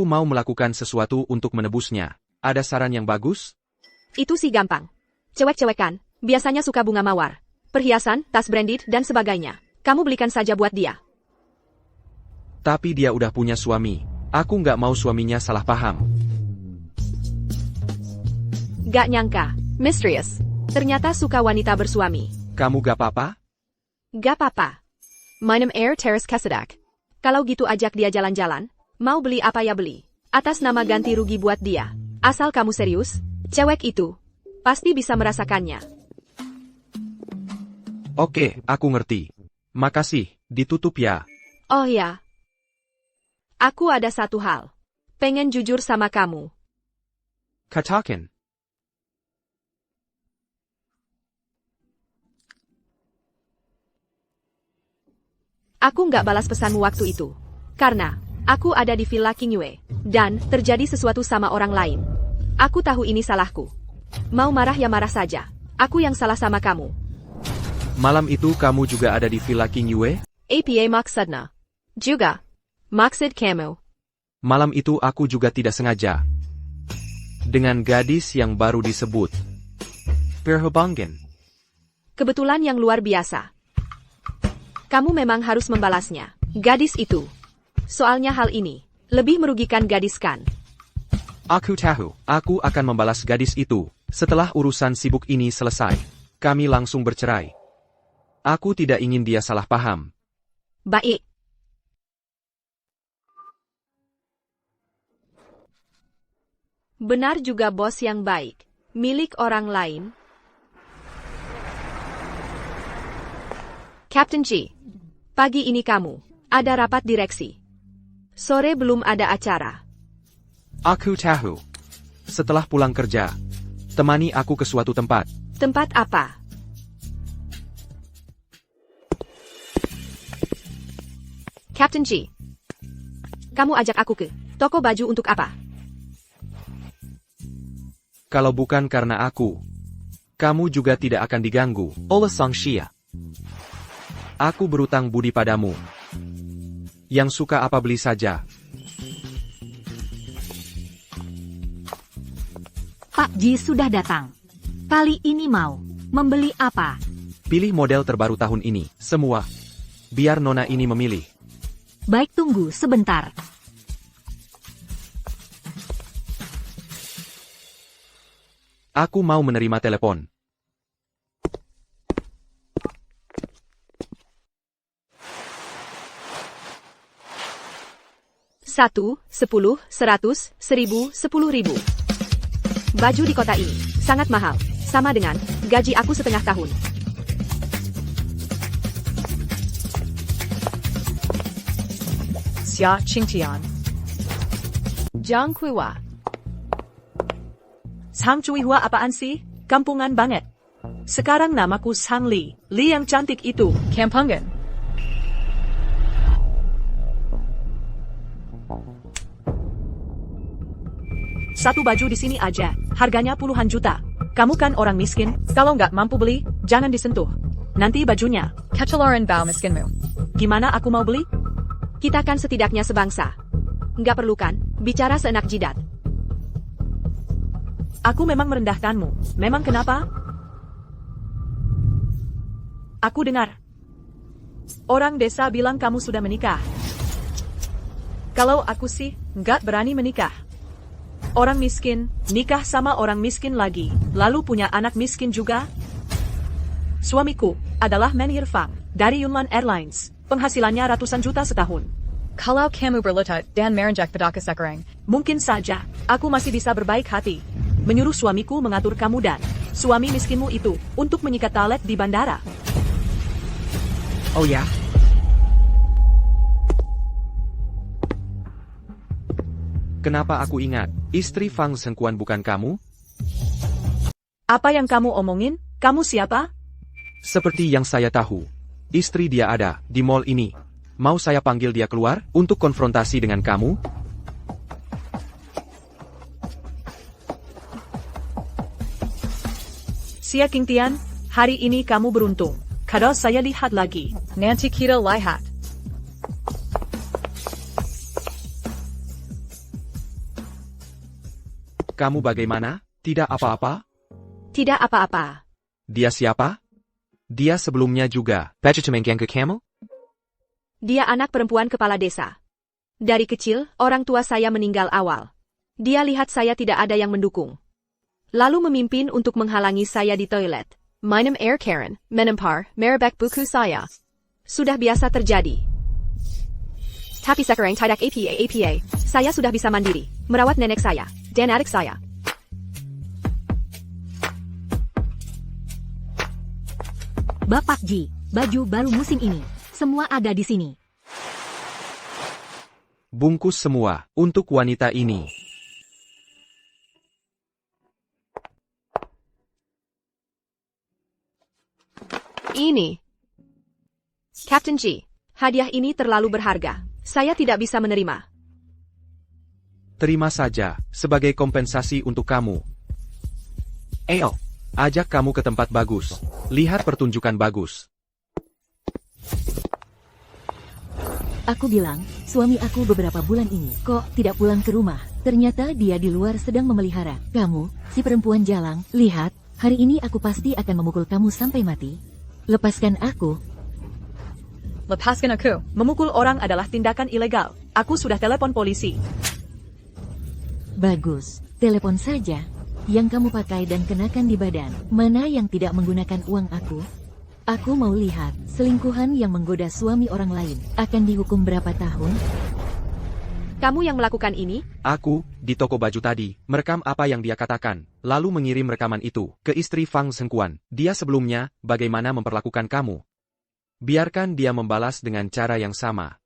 mau melakukan sesuatu untuk menebusnya. Ada saran yang bagus? Itu sih gampang. Cewek-cewekan, biasanya suka bunga mawar, perhiasan, tas branded, dan sebagainya. Kamu belikan saja buat dia. Tapi dia udah punya suami. Aku nggak mau suaminya salah paham. Gak nyangka, Mysterious. Ternyata suka wanita bersuami. Kamu gak apa-apa? Gak apa-apa. Minum air Terrace Kasedak. Kalau gitu ajak dia jalan-jalan. Mau beli apa ya beli. Atas nama ganti rugi buat dia. Asal kamu serius, cewek itu pasti bisa merasakannya. Oke, aku ngerti. Makasih, ditutup ya. Oh ya. Aku ada satu hal. Pengen jujur sama kamu. Katakan. Aku nggak balas pesanmu waktu itu. Karena, aku ada di Villa King Yue. Dan, terjadi sesuatu sama orang lain. Aku tahu ini salahku. Mau marah ya marah saja. Aku yang salah sama kamu. Malam itu kamu juga ada di Villa King Yue? APA maksudnya. Juga. Maksud kamu. Malam itu aku juga tidak sengaja. Dengan gadis yang baru disebut Perhubungan. Kebetulan yang luar biasa. Kamu memang harus membalasnya. Gadis itu. Soalnya hal ini lebih merugikan gadis kan? Aku tahu, aku akan membalas gadis itu. Setelah urusan sibuk ini selesai, kami langsung bercerai. Aku tidak ingin dia salah paham. Baik. Benar juga bos yang baik. Milik orang lain. Captain G. Pagi ini kamu ada rapat direksi. Sore belum ada acara. Aku tahu. Setelah pulang kerja, temani aku ke suatu tempat. Tempat apa? Captain G. Kamu ajak aku ke toko baju untuk apa? Kalau bukan karena aku, kamu juga tidak akan diganggu oleh Sang Xia. Aku berutang budi padamu. Yang suka apa beli saja. Pak Ji sudah datang. Kali ini mau membeli apa? Pilih model terbaru tahun ini, semua. Biar Nona ini memilih. Baik, tunggu sebentar. Aku mau menerima telepon. 1, 10, 100, 1000, 10.000. Baju di kota ini sangat mahal, sama dengan gaji aku setengah tahun. Xia Qingtian. Jiang Kuiwa. Sang Cuihua apaan sih? Kampungan banget. Sekarang namaku Sang Li. Li yang cantik itu. Kampungan. Satu baju di sini aja, harganya puluhan juta. Kamu kan orang miskin, kalau nggak mampu beli, jangan disentuh. Nanti bajunya. Kecelaran bau miskinmu. Gimana aku mau beli? Kita kan setidaknya sebangsa. Nggak perlu kan, bicara seenak jidat. Aku memang merendahkanmu. Memang kenapa? Aku dengar. Orang desa bilang kamu sudah menikah. Kalau aku sih, nggak berani menikah. Orang miskin, nikah sama orang miskin lagi, lalu punya anak miskin juga. Suamiku adalah Menhir Fang, dari Yunnan Airlines. Penghasilannya ratusan juta setahun. Kalau kamu berlutut dan merenjak pedaka sekarang, Mungkin saja, aku masih bisa berbaik hati. Menyuruh suamiku mengatur kamu dan suami miskinmu itu untuk menyikat talet di bandara. Oh ya? Kenapa aku ingat, istri Fang Zhengquan bukan kamu? Apa yang kamu omongin? Kamu siapa? Seperti yang saya tahu, istri dia ada di mall ini. Mau saya panggil dia keluar untuk konfrontasi dengan kamu? Xia Qingtian, hari ini kamu beruntung. Kalau saya lihat lagi, nanti kita lihat. Kamu bagaimana? Tidak apa-apa? Tidak apa-apa. Dia siapa? Dia sebelumnya juga Pachitemengkiang ke Camel? Dia anak perempuan kepala desa. Dari kecil, orang tua saya meninggal awal. Dia lihat saya tidak ada yang mendukung. Lalu memimpin untuk menghalangi saya di toilet. Minum air Karen, menempar, merebek buku saya. Sudah biasa terjadi. Tapi sekarang tidak apa, saya sudah bisa mandiri, merawat nenek saya, dan adik saya. Bapak Ji, baju baru musim ini. Semua ada di sini. Bungkus semua untuk wanita ini. Ini. Captain Ji, hadiah ini terlalu berharga. Saya tidak bisa menerima. Terima saja, sebagai kompensasi untuk kamu. Ajak kamu ke tempat bagus. Lihat pertunjukan bagus. Aku bilang, suami aku beberapa bulan ini kok tidak pulang ke rumah. Ternyata dia di luar sedang memelihara. Kamu, si perempuan jalang, lihat, hari ini aku pasti akan memukul kamu sampai mati. Lepaskan aku. lepaskan aku. Memukul orang adalah tindakan ilegal. Aku sudah telepon polisi. Bagus, telepon saja. Yang kamu pakai dan kenakan di badan, mana yang tidak menggunakan uang aku? Aku mau lihat, selingkuhan yang menggoda suami orang lain, akan dihukum berapa tahun? Kamu yang melakukan ini? Aku, di toko baju tadi, merekam apa yang dia katakan, lalu mengirim rekaman itu ke istri Fang Zhengquan. Dia sebelumnya, bagaimana memperlakukan kamu. Biarkan dia membalas dengan cara yang sama.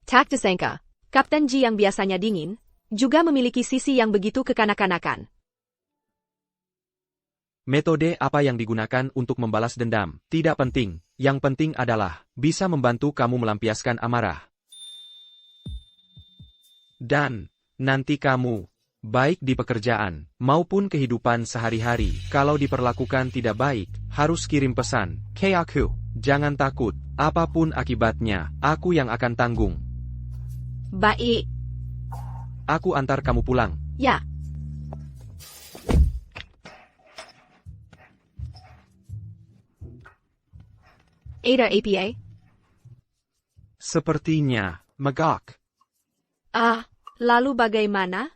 Tak disangka, Kapten Ji yang biasanya dingin, juga memiliki sisi yang begitu kekanak-kanakan. Metode apa yang digunakan untuk membalas dendam, tidak penting. Yang penting adalah, bisa membantu kamu melampiaskan amarah. Dan, nanti kamu, baik di pekerjaan, maupun kehidupan sehari-hari, kalau diperlakukan tidak baik, harus kirim pesan, "Kei aku, jangan takut, apapun akibatnya, aku yang akan tanggung." Baik. Aku antar kamu pulang. Ya. Ada APA? Sepertinya, megak. Lalu bagaimana?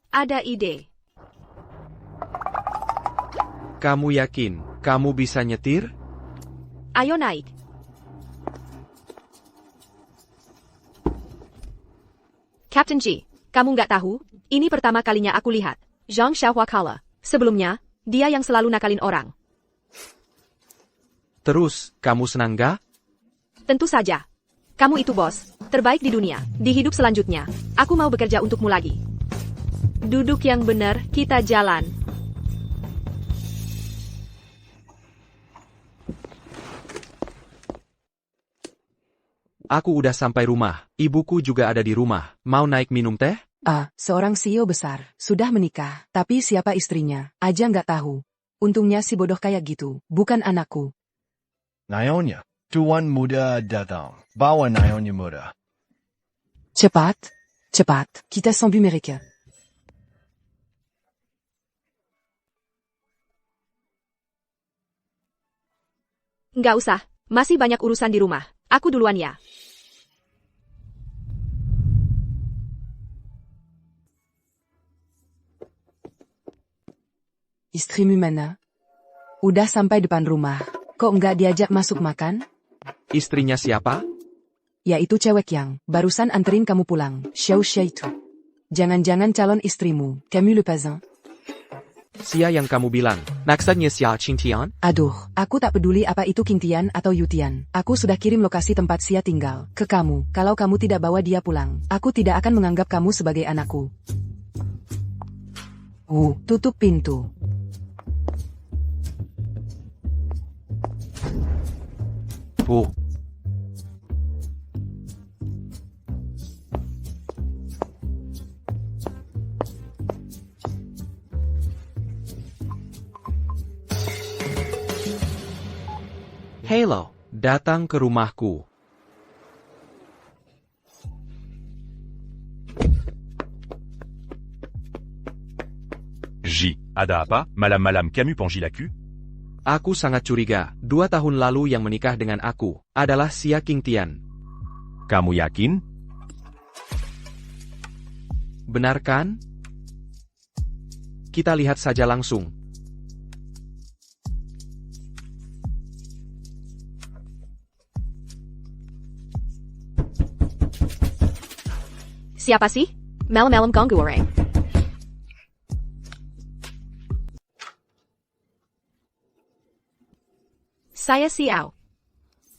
Ada ide. Kamu yakin, kamu bisa nyetir? Ayo naik. Captain Ji, kamu nggak tahu? Ini pertama kalinya aku lihat. Zhang Xiaohua kalah. Sebelumnya, dia yang selalu nakalin orang. Terus, kamu senang gak? Tentu saja. Kamu itu bos, terbaik di dunia. Di hidup selanjutnya, aku mau bekerja untukmu lagi. Duduk yang benar, kita jalan. Aku udah sampai rumah. Ibuku juga ada di rumah. Mau naik minum teh? Seorang CEO besar, sudah menikah, tapi siapa istrinya, aja nggak tahu. Untungnya si bodoh kayak gitu, bukan anakku. Nyonya, tuan muda datang. Bawa Nyonya muda. Cepat, cepat, kita sambil mereka. Nggak usah, masih banyak urusan di rumah. Aku duluan ya. Istrimu mana? Udah sampai depan rumah. Kok nggak diajak masuk makan? Istrinya siapa? Yaitu cewek yang barusan anterin kamu pulang. Xiao Xia itu. Jangan-jangan calon istrimu, Camille Lepazin. Sia yang kamu bilang, maksudnya Xia Qingtian? Aduh, aku tak peduli apa itu Qingtian atau Yutian. Aku sudah kirim lokasi tempat Xia tinggal ke kamu. Kalau kamu tidak bawa dia pulang, aku tidak akan menganggap kamu sebagai anakku. Tutup pintu. Halo, datang ke rumahku. J. Ada apa, Malam Camus Pangilacu? Aku sangat curiga, 2 tahun lalu yang menikah dengan aku, adalah Xia Qingtian. Kamu yakin? Benar kan? Kita lihat saja langsung. Siapa sih? Malam-malam ganggu orang. Saya Xiao.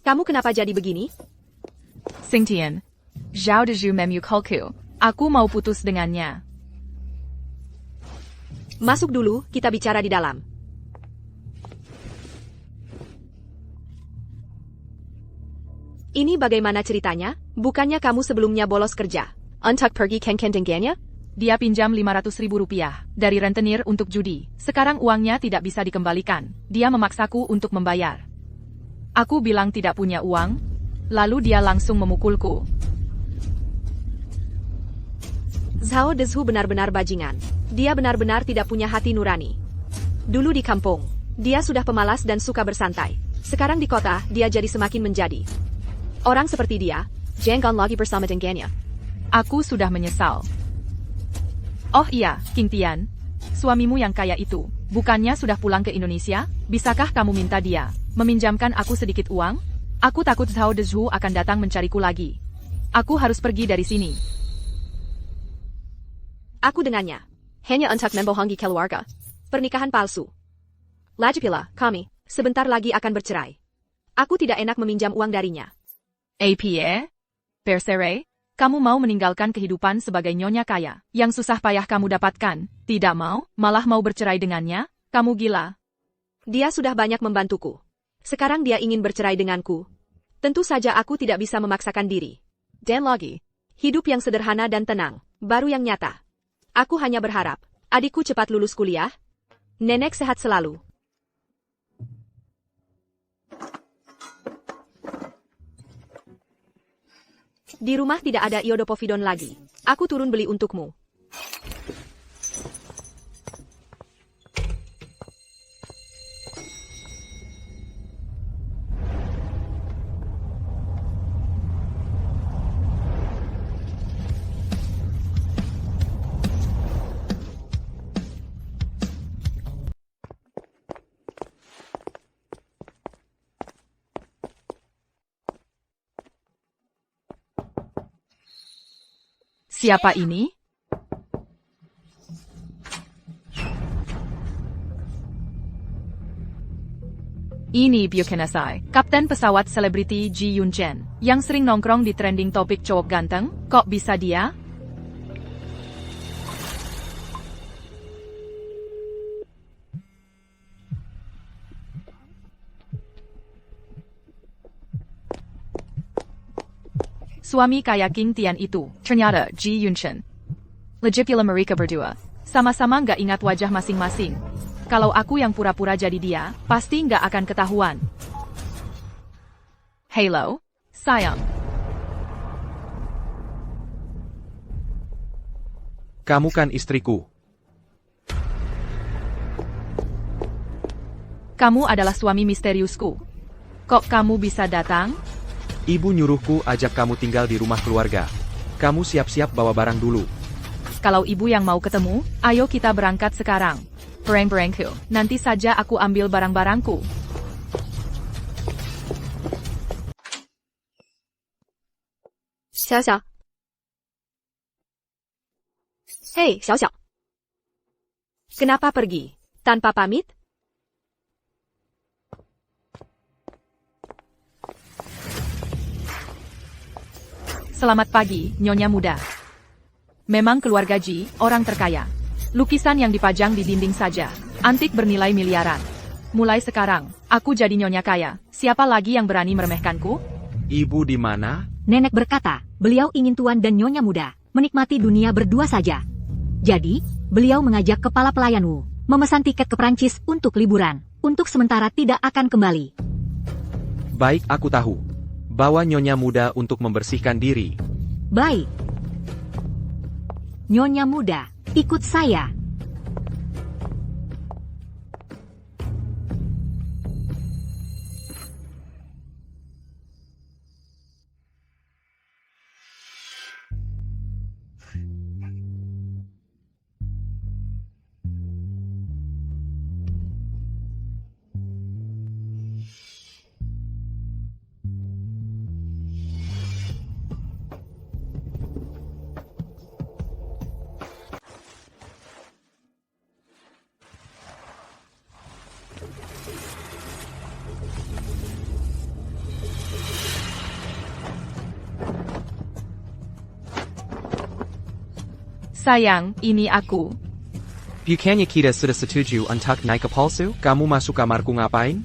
Kamu kenapa jadi begini? Xingtian. Zhao de Zhu Memu Kolku. Aku mau putus dengannya. Masuk dulu, kita bicara di dalam. Ini bagaimana ceritanya? Bukannya kamu sebelumnya bolos kerja? Untuk pergi ken-ken dengannya? Dia pinjam 500.000 rupiah dari rentenir untuk judi. Sekarang uangnya tidak bisa dikembalikan. Dia memaksaku untuk membayar. Aku bilang tidak punya uang, lalu dia langsung memukulku. Zhao Dezhu benar-benar bajingan. Dia benar-benar tidak punya hati nurani. Dulu di kampung, dia sudah pemalas dan suka bersantai. Sekarang di kota, dia jadi semakin menjadi. Orang seperti dia, jangan lagi bersama dengannya. Aku sudah menyesal. Oh iya, Qingtian. Suamimu yang kaya itu, bukannya sudah pulang ke Indonesia? Bisakah kamu minta dia meminjamkan aku sedikit uang? Aku takut Zhao Dezhu akan datang mencariku lagi. Aku harus pergi dari sini. Aku dengannya. Hanya untuk membohongi keluarga. Pernikahan palsu. Lagipula, kami, sebentar lagi akan bercerai. Aku tidak enak meminjam uang darinya. Apa? Persere? Kamu mau meninggalkan kehidupan sebagai nyonya kaya, yang susah payah kamu dapatkan? Tidak mau, malah mau bercerai dengannya? Kamu gila. Dia sudah banyak membantuku. Sekarang dia ingin bercerai denganku. Tentu saja aku tidak bisa memaksakan diri. Dan lagi, hidup yang sederhana dan tenang, baru yang nyata. Aku hanya berharap, adikku cepat lulus kuliah. Nenek sehat selalu. Di rumah tidak ada iodopovidon lagi. Aku turun beli untukmu. Siapa ini? Ini Bukanasai, kapten pesawat selebriti Ji Yunchen, yang sering nongkrong di trending topik cowok ganteng. Kok bisa dia? Suami kaya Qingtian itu, ternyata Ji Yunchen. Lagipula mereka berdua, sama-sama nggak ingat wajah masing-masing. Kalau aku yang pura-pura jadi dia, pasti nggak akan ketahuan. Halo, sayang. Kamu kan istriku. Kamu adalah suami misteriusku. Kok kamu bisa datang? Ibu nyuruhku ajak kamu tinggal di rumah keluarga. Kamu siap-siap bawa barang dulu. Kalau ibu yang mau ketemu, ayo kita berangkat sekarang. Barang-barangku, nanti saja aku ambil barang-barangku. Xiao. Hei, Xiao. Kenapa pergi? Tanpa pamit? Selamat pagi, Nyonya Muda. Memang keluarga Ji, orang terkaya. Lukisan yang dipajang di dinding saja. Antik bernilai miliaran. Mulai sekarang, aku jadi nyonya kaya. Siapa lagi yang berani meremehkanku? Ibu di mana? Nenek berkata, beliau ingin tuan dan nyonya muda menikmati dunia berdua saja. Jadi, beliau mengajak kepala pelayanmu memesan tiket ke Prancis untuk liburan. Untuk sementara tidak akan kembali. Baik, aku tahu. Bawa nyonya muda untuk membersihkan diri. Baik. Nyonya muda, ikut saya. Sayang, ini aku. Bukannya kita sudah setuju untuk naik ke palsu? Kamu masuk kamarku ngapain?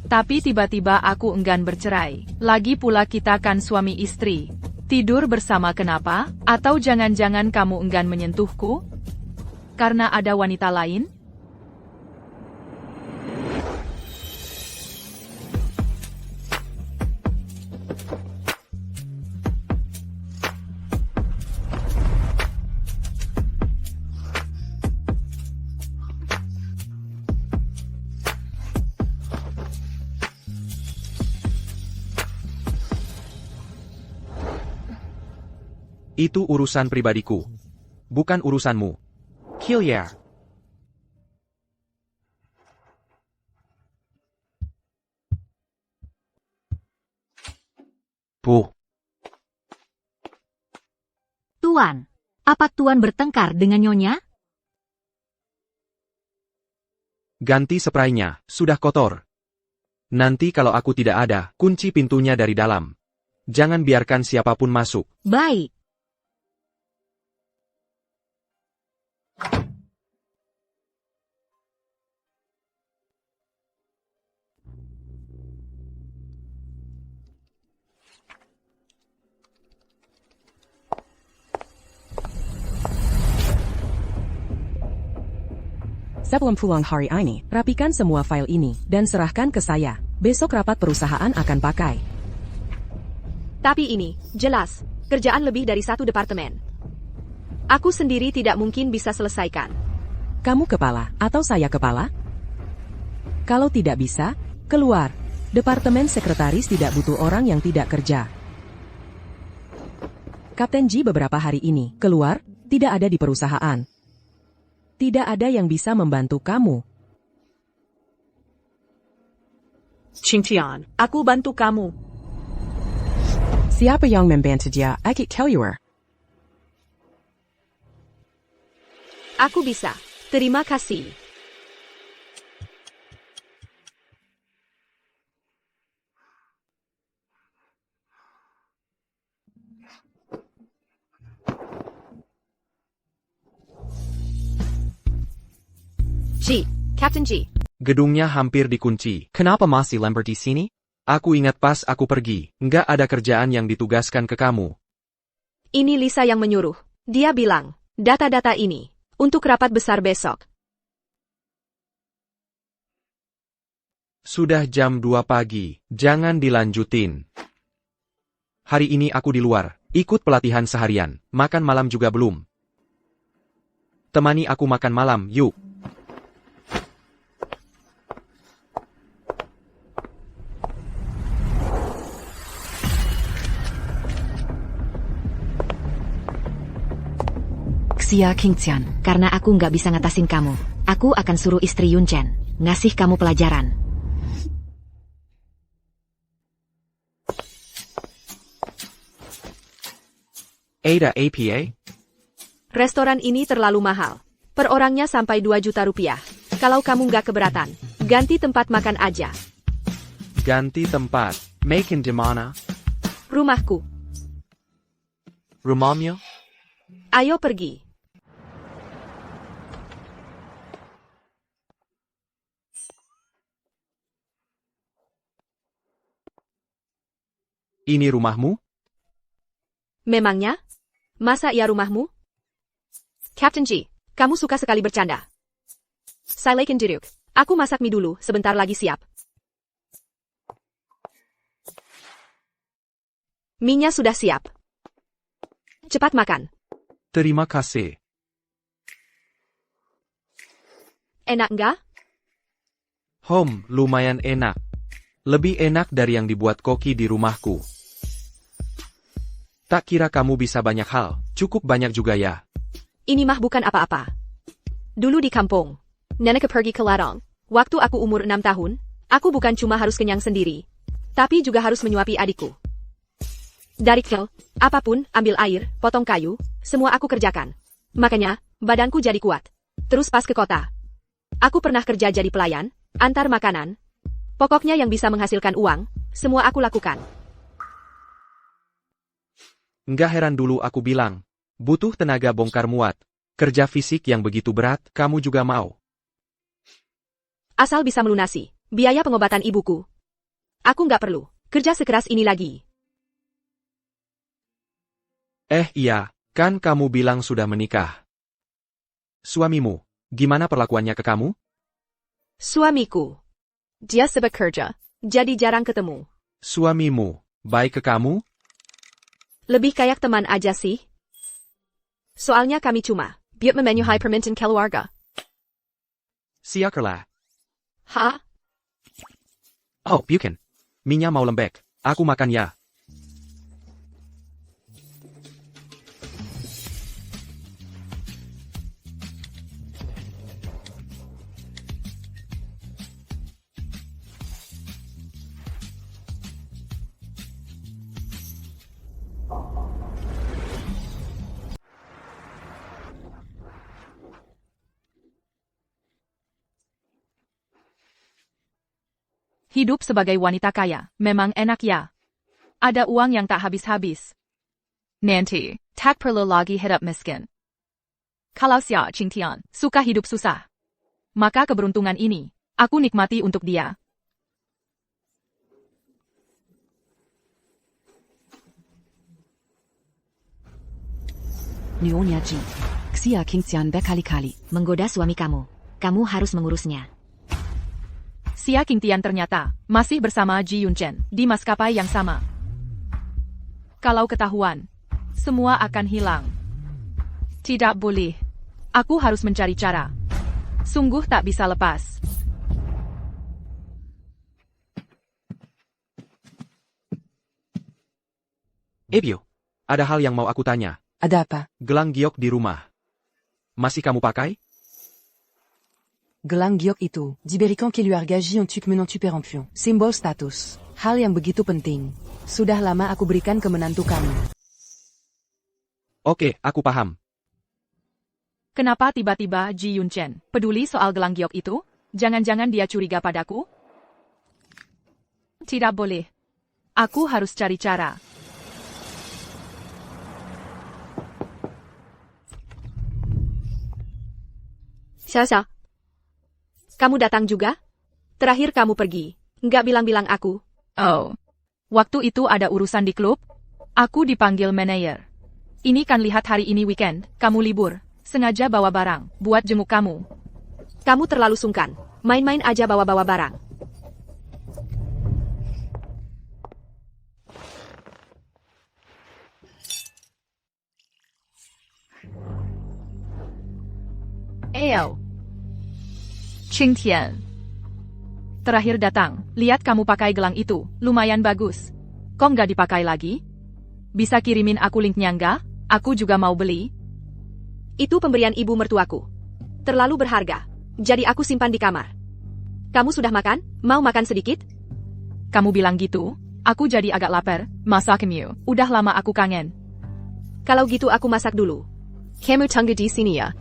Tapi tiba-tiba aku enggan bercerai. Lagi pula kita kan suami istri. Tidur bersama kenapa? Atau jangan-jangan kamu enggan menyentuhku? Karena ada wanita lain? Itu urusan pribadiku. Bukan urusanmu. Hillier. Puh. Tuan, apa tuan bertengkar dengan nyonya? Ganti spraynya, sudah kotor. Nanti kalau aku tidak ada, kunci pintunya dari dalam. Jangan biarkan siapapun masuk. Baik. Sebelum pulang hari ini, rapikan semua file ini, dan serahkan ke saya. Besok rapat perusahaan akan pakai. Tapi ini, jelas, kerjaan lebih dari satu departemen. Aku sendiri tidak mungkin bisa selesaikan. Kamu kepala, atau saya kepala? Kalau tidak bisa, keluar. Departemen sekretaris tidak butuh orang yang tidak kerja. Kapten Ji beberapa hari ini, keluar, tidak ada di perusahaan. Tidak ada yang bisa membantu kamu. Qingtian, aku bantu kamu. Siapa yang membantu dia? Aku keluar. Aku bisa. Terima kasih. Ji, Captain Ji. Gedungnya hampir dikunci. Kenapa masih lembar di sini? Aku ingat pas aku pergi, nggak ada kerjaan yang ditugaskan ke kamu. Ini Lisa yang menyuruh. Dia bilang, data-data ini, untuk rapat besar besok. Sudah jam 2 pagi, jangan dilanjutin. Hari ini aku di luar, ikut pelatihan seharian, makan malam juga belum. Temani aku makan malam, yuk. Xia Qingtian, karena aku nggak bisa ngatasin kamu, aku akan suruh istri Yun Chen ngasih kamu pelajaran. Ada APA? Restoran ini terlalu mahal. Per orangnya sampai 2 juta rupiah. Kalau kamu nggak keberatan, ganti tempat makan aja. Ganti tempat. Makin di mana? Rumahku. Rumahnya? Ayo pergi. Ini rumahmu? Memangnya? Masa iya rumahmu? Captain Ji, kamu suka sekali bercanda. Silakan duduk. Aku masak mie dulu, sebentar lagi siap. Mie-nya sudah siap. Cepat makan. Terima kasih. Enak nggak? Lumayan enak. Lebih enak dari yang dibuat Koki di rumahku. Tak kira kamu bisa banyak hal, cukup banyak juga ya. Ini mah bukan apa-apa. Dulu di kampung, nenek pergi ke ladang. Waktu aku umur 6 tahun, aku bukan cuma harus kenyang sendiri, tapi juga harus menyuapi adikku. Dari kecil, apapun, ambil air, potong kayu, semua aku kerjakan. Makanya, badanku jadi kuat. Terus pas ke kota, aku pernah kerja jadi pelayan, antar makanan. Pokoknya yang bisa menghasilkan uang, semua aku lakukan. Nggak heran dulu aku bilang, butuh tenaga bongkar muat. Kerja fisik yang begitu berat, kamu juga mau. Asal bisa melunasi biaya pengobatan ibuku. Aku nggak perlu kerja sekeras ini lagi. Iya, kan kamu bilang sudah menikah. Suamimu, gimana perlakuannya ke kamu? Suamiku, dia bekerja, jadi jarang ketemu. Suamimu, baik ke kamu? Lebih kayak teman aja sih. Soalnya kami cuma biar memenuhi permintaan keluarga. Siakerlah. Hah? Bukan. Mie-nya mau lembek. Aku makan ya. Hidup sebagai wanita kaya memang enak ya. Ada uang yang tak habis-habis. Nanti, tak perlu lagi hidup miskin. Kalau Xia Qingtian suka hidup susah, maka keberuntungan ini, aku nikmati untuk dia. Nyonya Ji, Xia Qingtian berkali-kali menggoda suami kamu. Kamu harus mengurusnya. Xia Qingtian ternyata masih bersama Ji Yunchen di maskapai yang sama. Kalau ketahuan, semua akan hilang. Tidak boleh. Aku harus mencari cara. Sungguh tak bisa lepas. Ebyo, ada hal yang mau aku tanya. Ada apa? Gelang giok di rumah. Masih kamu pakai? Gelang giok itu, diberikan keluarga Ji untuk menantu perempuan. Simbol status. Hal yang begitu penting. Sudah lama aku berikan ke menantu kamu. Oke, aku paham. Kenapa tiba-tiba Ji Yunchen peduli soal gelang giok itu? Jangan-jangan dia curiga padaku? Tidak boleh. Aku harus cari cara. Sasa, kamu datang juga? Terakhir kamu pergi, nggak bilang-bilang aku. Oh, waktu itu ada urusan di klub. Aku dipanggil manajer. Ini kan lihat hari ini weekend, kamu libur. Sengaja bawa barang, buat jenguk kamu. Kamu terlalu sungkan, main-main aja bawa-bawa barang. Ew. Qingtian. Terakhir datang, lihat kamu pakai gelang itu, lumayan bagus. Kok nggak dipakai lagi? Bisa kirimin aku linknya nggak? Aku juga mau beli. Itu pemberian ibu mertuaku. Terlalu berharga. Jadi aku simpan di kamar. Kamu sudah makan? Mau makan sedikit? Kamu bilang gitu? Aku jadi agak lapar. Masakmu. Udah lama aku kangen. Kalau gitu aku masak dulu. Kamu tunggu di sini ya.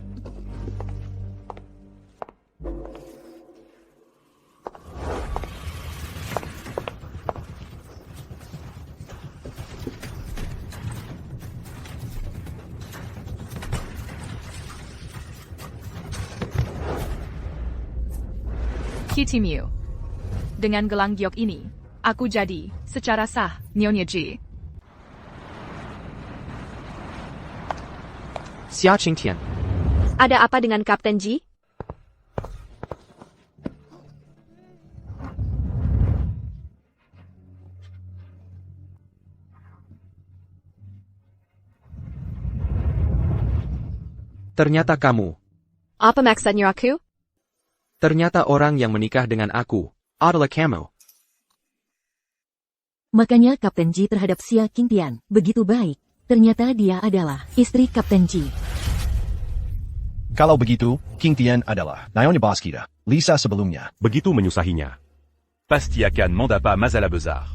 Kitimu. Dengan gelang giok ini, aku jadi, secara sah, Nyonya Ji. Xia Qingtian. Ada apa dengan Kapten Ji? Ternyata kamu. Apa maksudnya aku? Ternyata orang yang menikah dengan aku adalah kamu. Makanya Kapten Ji terhadap Xia Qingtian begitu baik. Ternyata dia adalah istri Kapten Ji. Kalau begitu, Qingtian adalah Nyonya bos kita, Lisa sebelumnya. Begitu menyusahinya. Pasti akan mendapat masalah besar.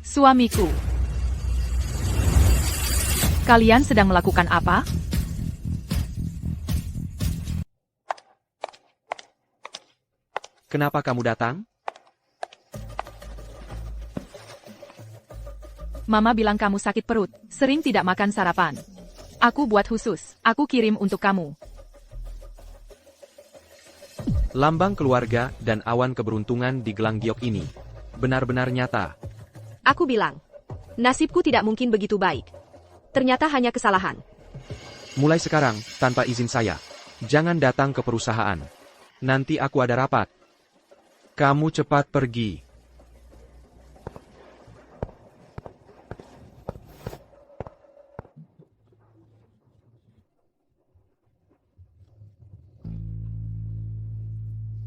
Suamiku. Kalian sedang melakukan apa? Kenapa kamu datang? Mama bilang kamu sakit perut, sering tidak makan sarapan. Aku buat khusus, aku kirim untuk kamu. Lambang keluarga dan awan keberuntungan di gelang giok ini benar-benar nyata. Aku bilang, nasibku tidak mungkin begitu baik. Ternyata hanya kesalahan. Mulai sekarang, tanpa izin saya, jangan datang ke perusahaan. Nanti aku ada rapat. Kamu cepat pergi.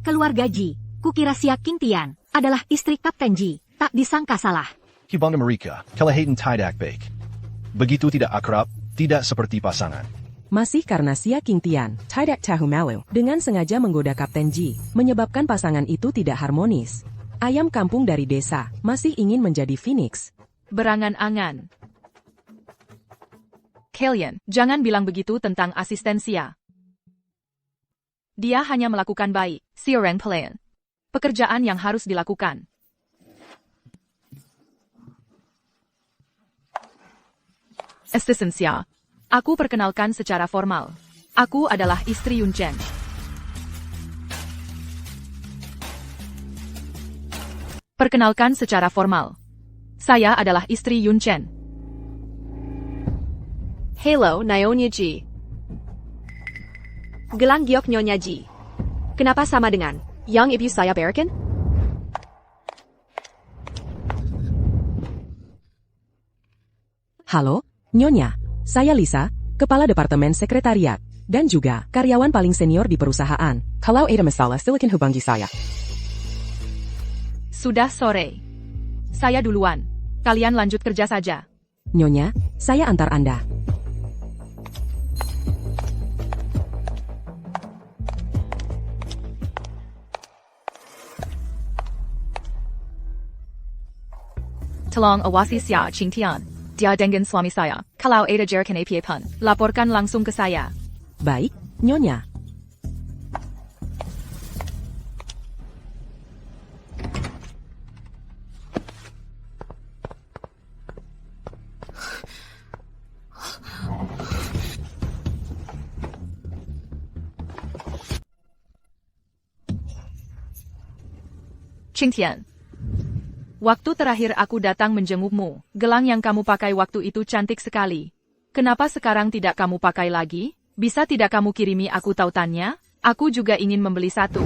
Keluarga Ji, kukira Xia Qingtian adalah istri Kapten Ji, tak disangka salah. Kibangga mereka, kelahatan tidak baik. Begitu tidak akrab, tidak seperti pasangan. Masih karena Xia Qingtian, tidak tahu malu, dengan sengaja menggoda Kapten Ji, menyebabkan pasangan itu tidak harmonis. Ayam kampung dari desa, masih ingin menjadi phoenix. Berangan-angan. Kalian, jangan bilang begitu tentang asisten Xia. Dia hanya melakukan baik, seorang pelayan. Pekerjaan yang harus dilakukan. Assistant Xia. Aku perkenalkan secara formal. Aku adalah istri Yun Chen. Perkenalkan secara formal. Saya adalah istri Yun Chen. Hello, Nyonya Ji. Gelang giok Nyonya Ji. Kenapa sama dengan yang ibu saya berikan? Halo, Nyonya. Saya Lisa, Kepala Departemen Sekretariat, dan juga karyawan paling senior di perusahaan. Kalau ada masalah, silakan hubungi saya. Sudah sore. Saya duluan. Kalian lanjut kerja saja. Nyonya, saya antar Anda. Tolong awasi Xia Qingtian. Dia dengan suami saya. Kalau ada jerikan apa-apa, laporkan langsung ke saya. Baik, Nyonya. Qingtian. Waktu terakhir aku datang menjengukmu, gelang yang kamu pakai waktu itu cantik sekali. Kenapa sekarang tidak kamu pakai lagi? Bisa tidak kamu kirimi aku tautannya? Aku juga ingin membeli satu.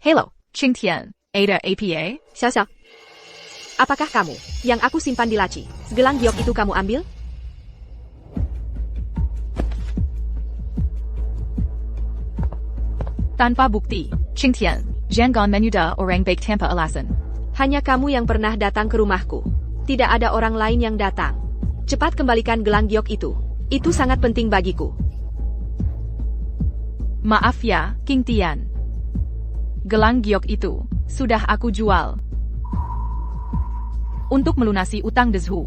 Hello, Qingtian, Ada APA? Xiao. Apakah kamu, yang aku simpan di laci, gelang giok itu kamu ambil? Tanpa bukti, Qingtian, jangan menyudah orang baik tanpa alasan. Hanya kamu yang pernah datang ke rumahku. Tidak ada orang lain yang datang. Cepat kembalikan gelang giok itu. Itu sangat penting bagiku. Maaf ya, Qingtian. Gelang giok itu sudah aku jual untuk melunasi utang Dezhu.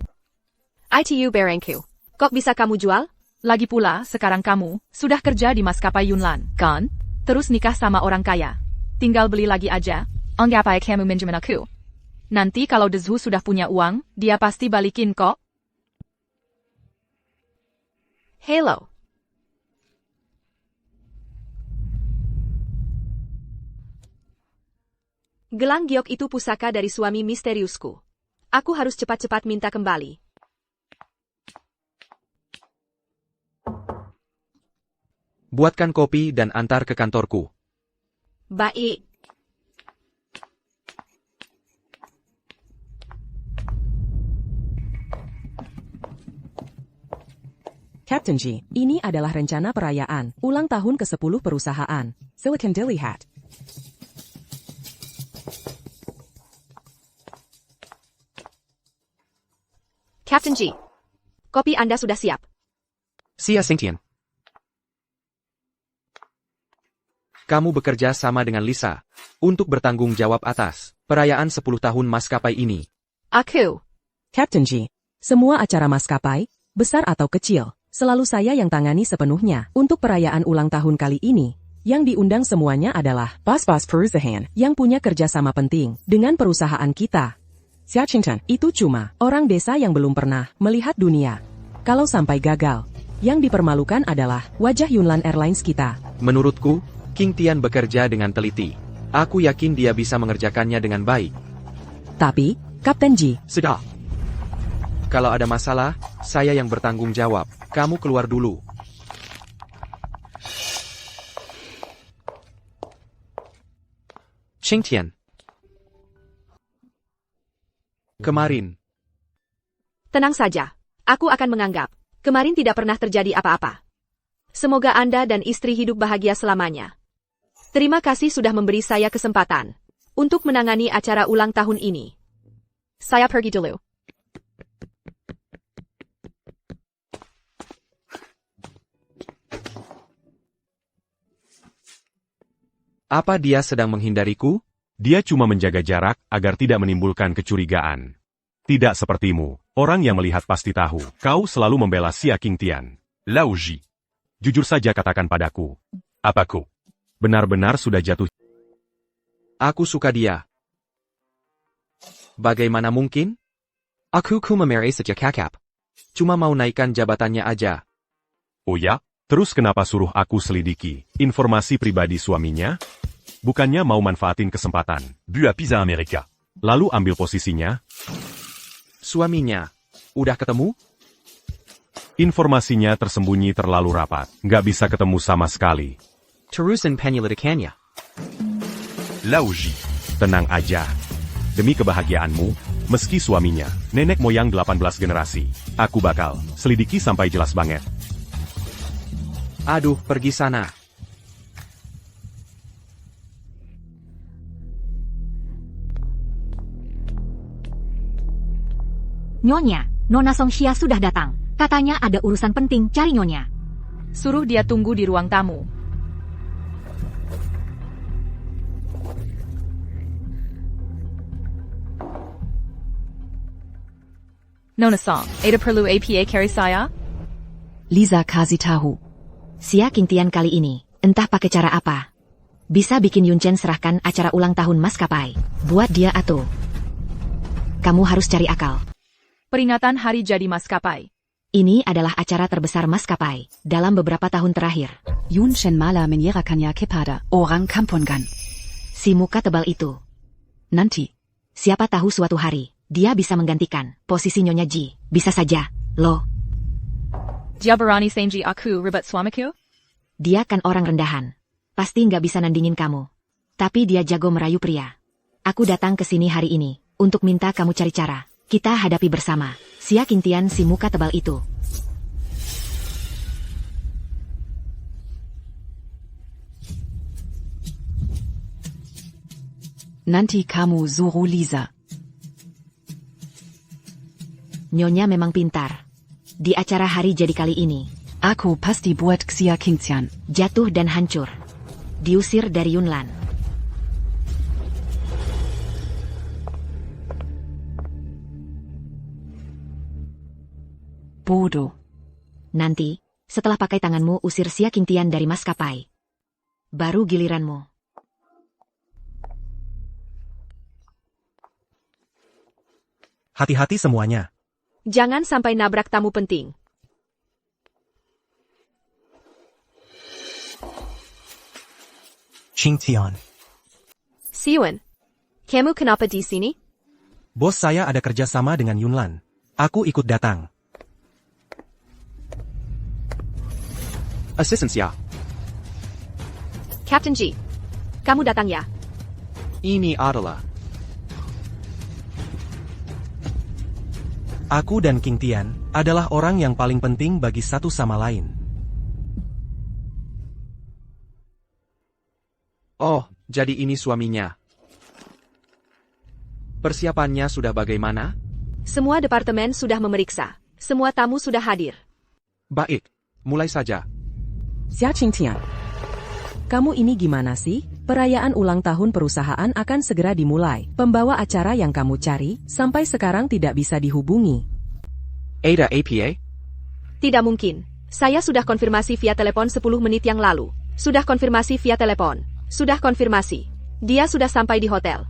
ITU Berengku. Kok bisa kamu jual? Lagi pula, sekarang kamu sudah kerja di maskapai Yunlan, kan? Terus nikah sama orang kaya. Tinggal beli lagi aja. Anggap aja kamu minjemin aku. Nanti kalau Dezhu sudah punya uang, dia pasti balikin kok. Hello. Gelang giok itu pusaka dari suami misteriusku. Aku harus cepat-cepat minta kembali. Buatkan kopi dan antar ke kantorku. Baik. Captain G, ini adalah rencana perayaan ulang tahun ke-10 perusahaan Silicon Dilihat. Captain G, kopi Anda sudah siap. Sia Xingtian. Kamu bekerja sama dengan Lisa untuk bertanggung jawab atas perayaan 10 tahun maskapai ini. Aku. Captain G, semua acara maskapai, besar atau kecil, selalu saya yang tangani sepenuhnya. Untuk perayaan ulang tahun kali ini, yang diundang semuanya adalah bos-bos perusahaan yang punya kerjasama penting dengan perusahaan kita. Xiaoqingtan, itu cuma orang desa yang belum pernah melihat dunia. Kalau sampai gagal, yang dipermalukan adalah wajah Yunlan Airlines kita. Menurutku, Qingtian bekerja dengan teliti. Aku yakin dia bisa mengerjakannya dengan baik. Tapi, Kapten G, Sudah. Kalau ada masalah, saya yang bertanggung jawab. Kamu keluar dulu. Qingtian. Kemarin. Tenang saja. Aku akan menganggap kemarin tidak pernah terjadi apa-apa. Semoga Anda dan istri hidup bahagia selamanya. Terima kasih sudah memberi saya kesempatan untuk menangani acara ulang tahun ini. Saya pergi dulu. Apa dia sedang menghindariku? Dia cuma menjaga jarak agar tidak menimbulkan kecurigaan. Tidak sepertimu, orang yang melihat pasti tahu. Kau selalu membela Xia Qingtian. Lao Ji. Jujur saja katakan padaku. Apaku? Benar-benar sudah jatuh. Aku suka dia. Bagaimana mungkin? Aku memarry sejak kakap. Cuma mau naikkan jabatannya aja. Oh ya? Terus kenapa suruh aku selidiki informasi pribadi suaminya? Bukannya mau manfaatin kesempatan. Buah pizza Amerika. Lalu ambil posisinya. Suaminya. Udah ketemu? Informasinya tersembunyi terlalu rapat. Nggak bisa ketemu sama sekali. Terusin penyelidikannya. Lauji. Tenang aja. Demi kebahagiaanmu, meski suaminya, nenek moyang 18 generasi, aku bakal selidiki sampai jelas banget. Aduh, pergi sana. Nyonya, Nona Songxia sudah datang. Katanya ada urusan penting, cari Nyonya. Suruh dia tunggu di ruang tamu. Nona Song, ada perlu APA carry saya? Liza kasih tahu. Xia Qingtian kali ini, entah pakai cara apa. Bisa bikin Yun Chen serahkan acara ulang tahun maskapai. Buat dia atau. Kamu harus cari akal. Peringatan hari jadi maskapai. Ini adalah acara terbesar maskapai dalam beberapa tahun terakhir. Yun Chen malah menyerahkannya kepada orang kampungan. Si muka tebal itu. Nanti. Siapa tahu suatu hari, dia bisa menggantikan posisi Nyonya Ji. Bisa saja, loh. Dia berani senji aku ribet suamiku? Dia kan orang rendahan. Pasti nggak bisa nandingin kamu. tapi dia jago merayu pria. Aku datang ke sini hari ini untuk minta kamu cari cara. Kita hadapi bersama Xia Qingtian si muka tebal itu. Nanti kamu suruh Lisa. Nyonya memang pintar. Di acara hari jadi kali ini, Aku pasti buat Xia Qingtian jatuh dan hancur. Diusir dari Yunlan. bodoh. Nanti, setelah pakai tanganmu usir Xia Qingtian dari maskapai. Baru giliranmu. Hati-hati semuanya. Jangan sampai nabrak tamu penting. Qingtian. Siwen, kamu kenapa di sini? Bos saya ada kerjasama dengan Yunlan. Aku ikut datang. Assistant Xia. Captain Ji, kamu datang ya? Ini adalah Aku dan Qingtian adalah orang yang paling penting bagi satu sama lain. Oh, jadi ini suaminya. Persiapannya sudah bagaimana? Semua departemen sudah memeriksa. Semua tamu sudah hadir. Baik, mulai saja. Xia Qingtian, kamu ini gimana sih? Perayaan ulang tahun perusahaan akan segera dimulai. Pembawa acara yang kamu cari, sampai sekarang tidak bisa dihubungi. Ada APA? Tidak mungkin. Saya sudah konfirmasi via telepon 10 menit yang lalu. Sudah konfirmasi via telepon. Sudah konfirmasi. Dia sudah sampai di hotel.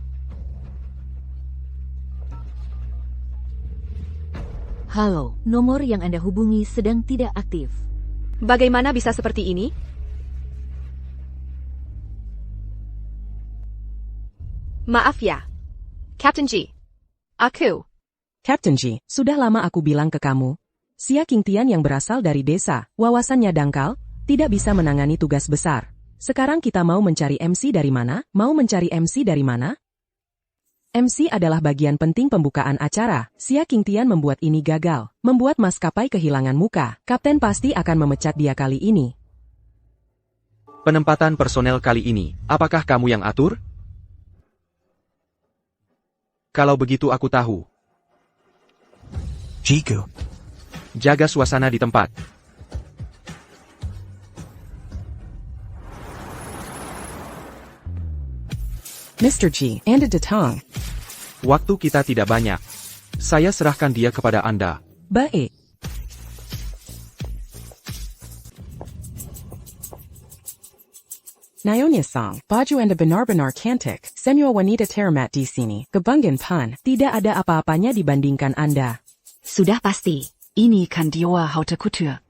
Halo, nomor yang Anda hubungi sedang tidak aktif. Bagaimana bisa seperti ini? Maaf ya, Captain Ji. Aku. Captain Ji, sudah lama aku bilang ke kamu. Xia Qingtian yang berasal dari desa, wawasannya dangkal, tidak bisa menangani tugas besar. Sekarang kita mau mencari MC dari mana? Mau mencari MC dari mana? MC adalah bagian penting pembukaan acara. Xia Qingtian membuat ini gagal, membuat maskapai kehilangan muka. Kapten pasti akan memecat dia kali ini. Penempatan personel kali ini, apakah kamu yang atur? Kalau begitu aku tahu. Jiku. Jaga suasana di tempat. Mr. Ji, Anda datang. Waktu kita tidak banyak. Saya serahkan dia kepada Anda. Baik. Nyonya-sang, baju Anda benar-benar cantik. Semua wanita terhormat di sini. Kebanggaan Pan, tidak ada apa-apanya dibandingkan Anda. Sudah pasti. Ini kan Dior Haute Couture.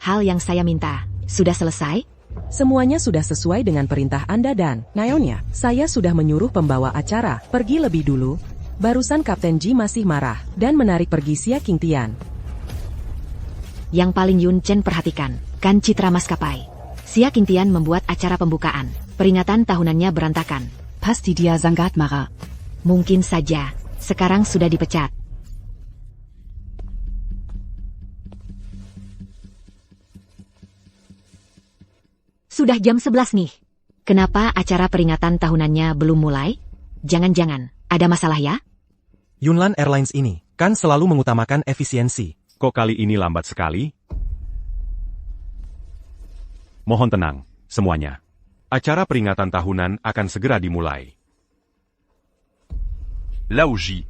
Hal yang saya minta, sudah selesai? Semuanya sudah sesuai dengan perintah Anda dan, Nyonya, saya sudah menyuruh pembawa acara, pergi lebih dulu. Barusan Kapten Ji masih marah, dan menarik pergi Xia Qingtian. Yang paling Yun Chen perhatikan, kan citra maskapai. Xia Qingtian membuat acara pembukaan. Peringatan tahunannya berantakan. Pasti dia sangat marah. Mungkin saja. Sekarang sudah dipecat. Sudah jam 11 nih. Kenapa acara peringatan tahunannya belum mulai? Jangan-jangan, ada masalah ya? Yunlan Airlines ini, kan selalu mengutamakan efisiensi. Kok kali ini lambat sekali? Mohon tenang, semuanya. Acara peringatan tahunan akan segera dimulai. Lauji.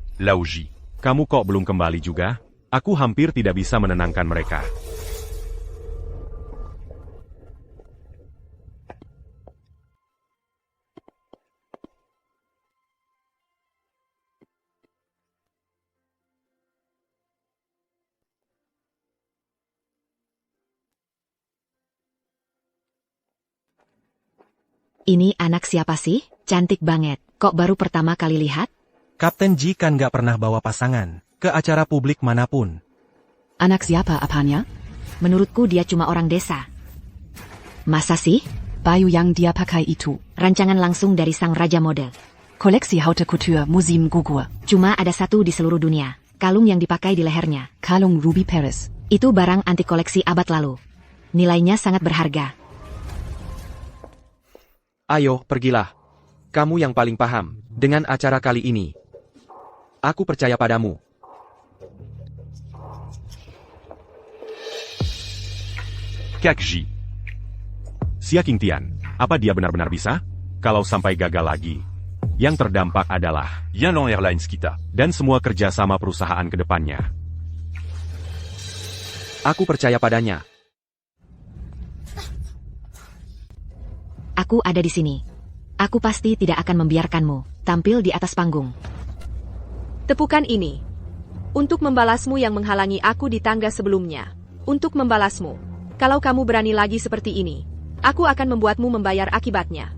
Kamu kok belum kembali juga? Aku hampir tidak bisa menenangkan mereka. Ini anak siapa sih? Cantik banget. Kok baru pertama kali lihat? Kapten Ji kan gak pernah bawa pasangan ke acara publik manapun. Anak siapa apanya? Menurutku dia cuma orang desa. Masa sih? Baju yang dia pakai itu. Rancangan langsung dari sang raja mode. Koleksi haute couture musim gugur. Cuma ada satu di seluruh dunia. Kalung yang dipakai di lehernya. Kalung Ruby Paris. Itu barang antik koleksi abad lalu. Nilainya sangat berharga. Ayo, pergilah. Kamu yang paling paham dengan acara kali ini. Aku percaya padamu. Kakji. Xia Qingtian, apa dia benar-benar bisa? Kalau sampai gagal lagi, yang terdampak adalah Yanlong Airlines kita. dan semua kerjasama perusahaan ke depannya. Aku percaya padanya. Aku ada di sini. Aku pasti tidak akan membiarkanmu tampil di atas panggung. Tepukan ini. Untuk membalasmu yang menghalangi aku di tangga sebelumnya. Untuk membalasmu. Kalau kamu berani lagi seperti ini, aku akan membuatmu membayar akibatnya.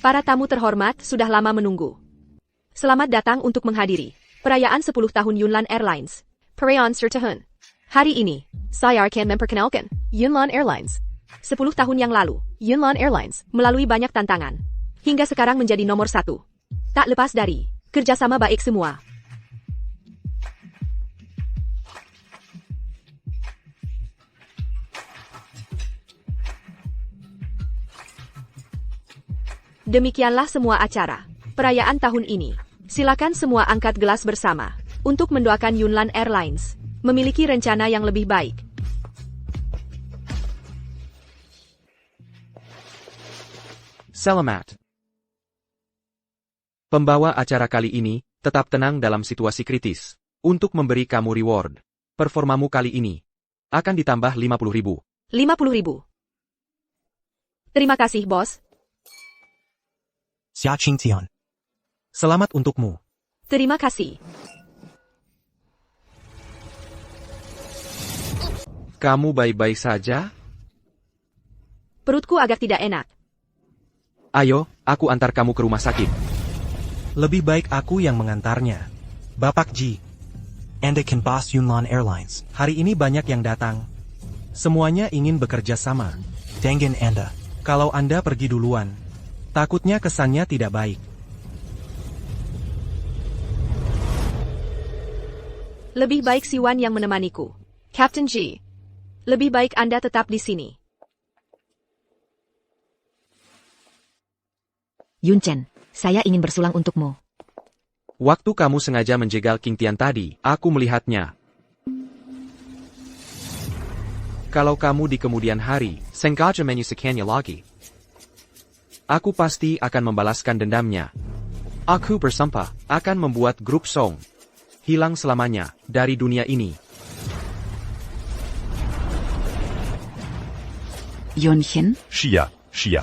Para tamu terhormat sudah lama menunggu. Selamat datang untuk menghadiri perayaan 10 tahun Yunnan Airlines. Perayaan Sertahun. Hari ini, saya akan memperkenalkan Yunnan Airlines. 10 tahun yang lalu, Yunnan Airlines melalui banyak tantangan. Hingga sekarang menjadi nomor 1. Tak lepas dari kerjasama baik semua. Demikianlah semua acara perayaan tahun ini. Silakan semua angkat gelas bersama untuk mendoakan Yunnan Airlines memiliki rencana yang lebih baik. Selamat. Pembawa acara kali ini tetap tenang dalam situasi kritis. Untuk memberi kamu reward, performamu kali ini akan ditambah 50.000. 50.000. Terima kasih, bos. Xia Qingtian. Selamat untukmu. Terima kasih. Kamu baik-baik saja? Perutku agak tidak enak. Ayo, aku antar kamu ke rumah sakit. Lebih baik aku yang mengantarnya. Bapak Ji. Anda kan boss Yunnan Airlines. Hari ini banyak yang datang. Semuanya ingin bekerja sama. Dengan Anda. Kalau Anda pergi duluan, takutnya kesannya tidak baik. Lebih baik Siwan yang menemaniku. Captain Ji. Lebih baik Anda tetap di sini. Yun Chen, saya ingin bersulang untukmu. Waktu kamu sengaja menjegal Qingtian tadi, aku melihatnya. Kalau kamu di kemudian hari, sengaja menyusukannya lagi, aku pasti akan membalaskan dendamnya. Aku bersumpah akan membuat grup Song hilang selamanya dari dunia ini. Yunchen? Xia.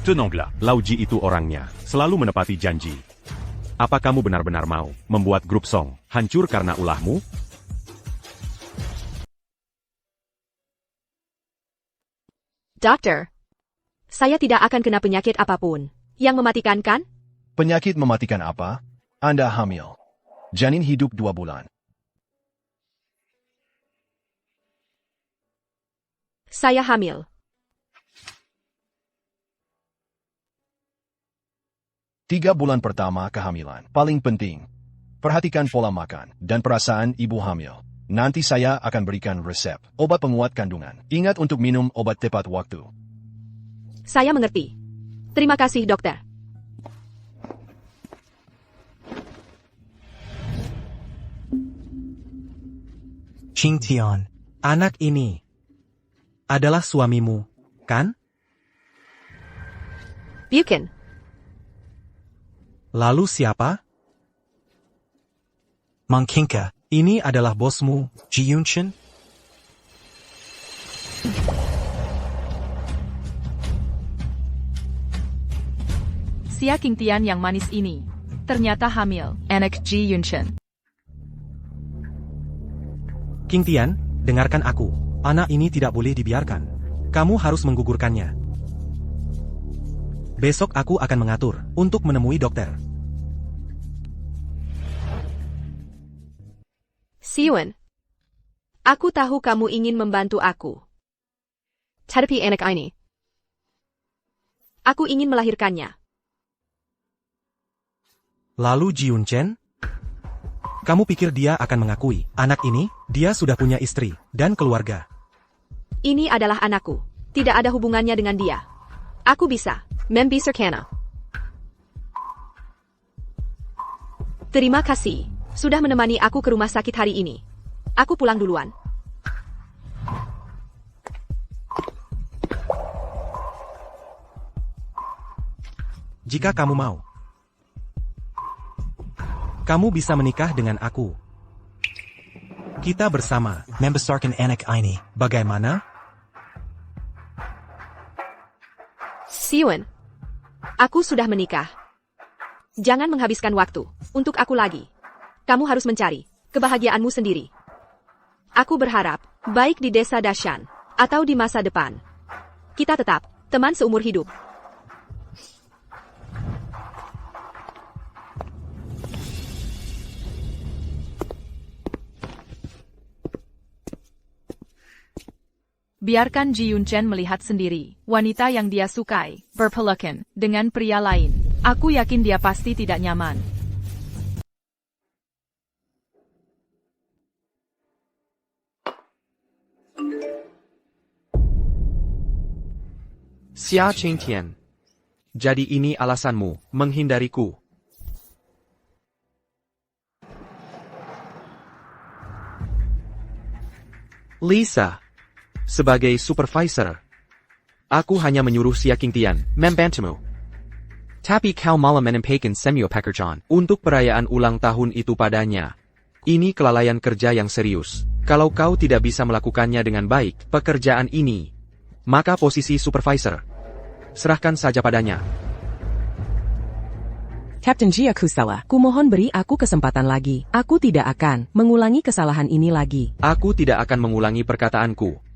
Tenanglah, Lao Ji itu orangnya, selalu menepati janji. Apa kamu benar-benar mau membuat grup Song hancur karena ulahmu? Dokter, saya tidak akan kena penyakit apapun. Yang mematikan kan? Penyakit mematikan apa? Anda hamil. Janin hidup 2 bulan. Saya hamil. Tiga bulan pertama kehamilan. Paling penting, perhatikan pola makan dan perasaan ibu hamil. Nanti saya akan berikan resep obat penguat kandungan. Ingat untuk minum obat tepat waktu. Saya mengerti. Terima kasih, dokter. Qingtian, anak ini adalah suamimu, kan? Bukan. Lalu siapa? Mang Qingke, ini adalah bosmu, Ji Yunchen? Xia Qingtian yang manis ini ternyata hamil. Anak Ji Yunchen. Qingtian, dengarkan aku. Anak ini tidak boleh dibiarkan. Kamu harus menggugurkannya. Besok aku akan mengatur untuk menemui dokter. Siwon. Aku tahu kamu ingin membantu aku. Tapi anak ini. Aku ingin melahirkannya. Lalu Jiun Chen? Kamu pikir dia akan mengakui anak ini? Dia sudah punya istri dan keluarga. Ini adalah anakku. Tidak ada hubungannya dengan dia. Aku bisa membisarkannya. Terima kasih. Sudah menemani aku ke rumah sakit hari ini. Aku pulang duluan. Jika kamu mau, kamu bisa menikah dengan aku. Kita bersama membesarkan anak ini. Bagaimana? Siwon. Aku sudah menikah. Jangan menghabiskan waktu untuk aku lagi. Kamu harus mencari kebahagiaanmu sendiri. Aku berharap, baik di desa Dashan atau di masa depan, kita tetap teman seumur hidup. Biarkan Ji Yun Chen melihat sendiri, wanita yang dia sukai, berpelukan dengan pria lain. Aku yakin dia pasti tidak nyaman. Xia Qingtian. Jadi ini alasanmu, menghindariku. Lisa. Sebagai supervisor, aku hanya menyuruh Xia Qingtian membantumu. Tapi kau malah menempatkan Semyo Pekerjaan untuk perayaan ulang tahun itu padanya. Ini kelalaian kerja yang serius. Kalau kau tidak bisa melakukannya dengan baik, pekerjaan ini, maka posisi supervisor, serahkan saja padanya. Captain Ji, aku salah. Kumohon beri aku kesempatan lagi. Aku tidak akan mengulangi kesalahan ini lagi. Aku tidak akan mengulangi perkataanku.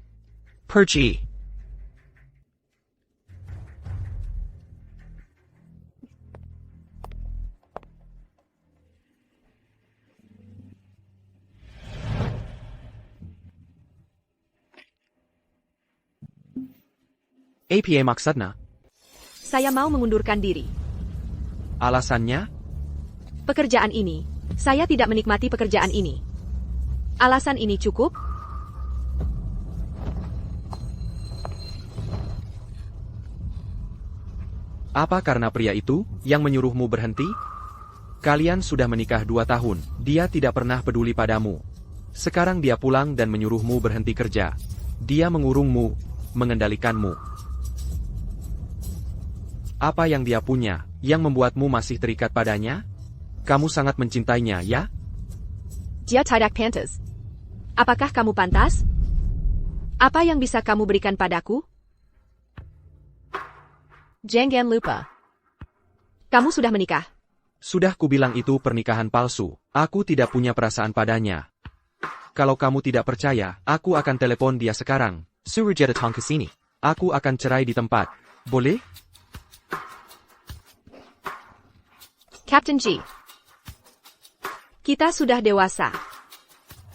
Pergi. Apa maksudnya? Saya mau mengundurkan diri. Alasannya? Pekerjaan ini, saya tidak menikmati pekerjaan ini. Alasan ini cukup? Apa karena pria itu yang menyuruhmu berhenti? Kalian sudah menikah 2 tahun, dia tidak pernah peduli padamu. Sekarang dia pulang dan menyuruhmu berhenti kerja. Dia mengurungmu, mengendalikanmu. Apa yang dia punya, yang membuatmu masih terikat padanya? Kamu sangat mencintainya, ya? Dia tidak pantas. Apakah kamu pantas? Apa yang bisa kamu berikan padaku? Jangan lupa. Kamu sudah menikah. Sudah kubilang itu pernikahan palsu. Aku tidak punya perasaan padanya. Kalau kamu tidak percaya, aku akan telepon dia sekarang. Suruh dia datang ke sini. Aku akan cerai di tempat. Boleh? Captain Ji. Kita sudah dewasa.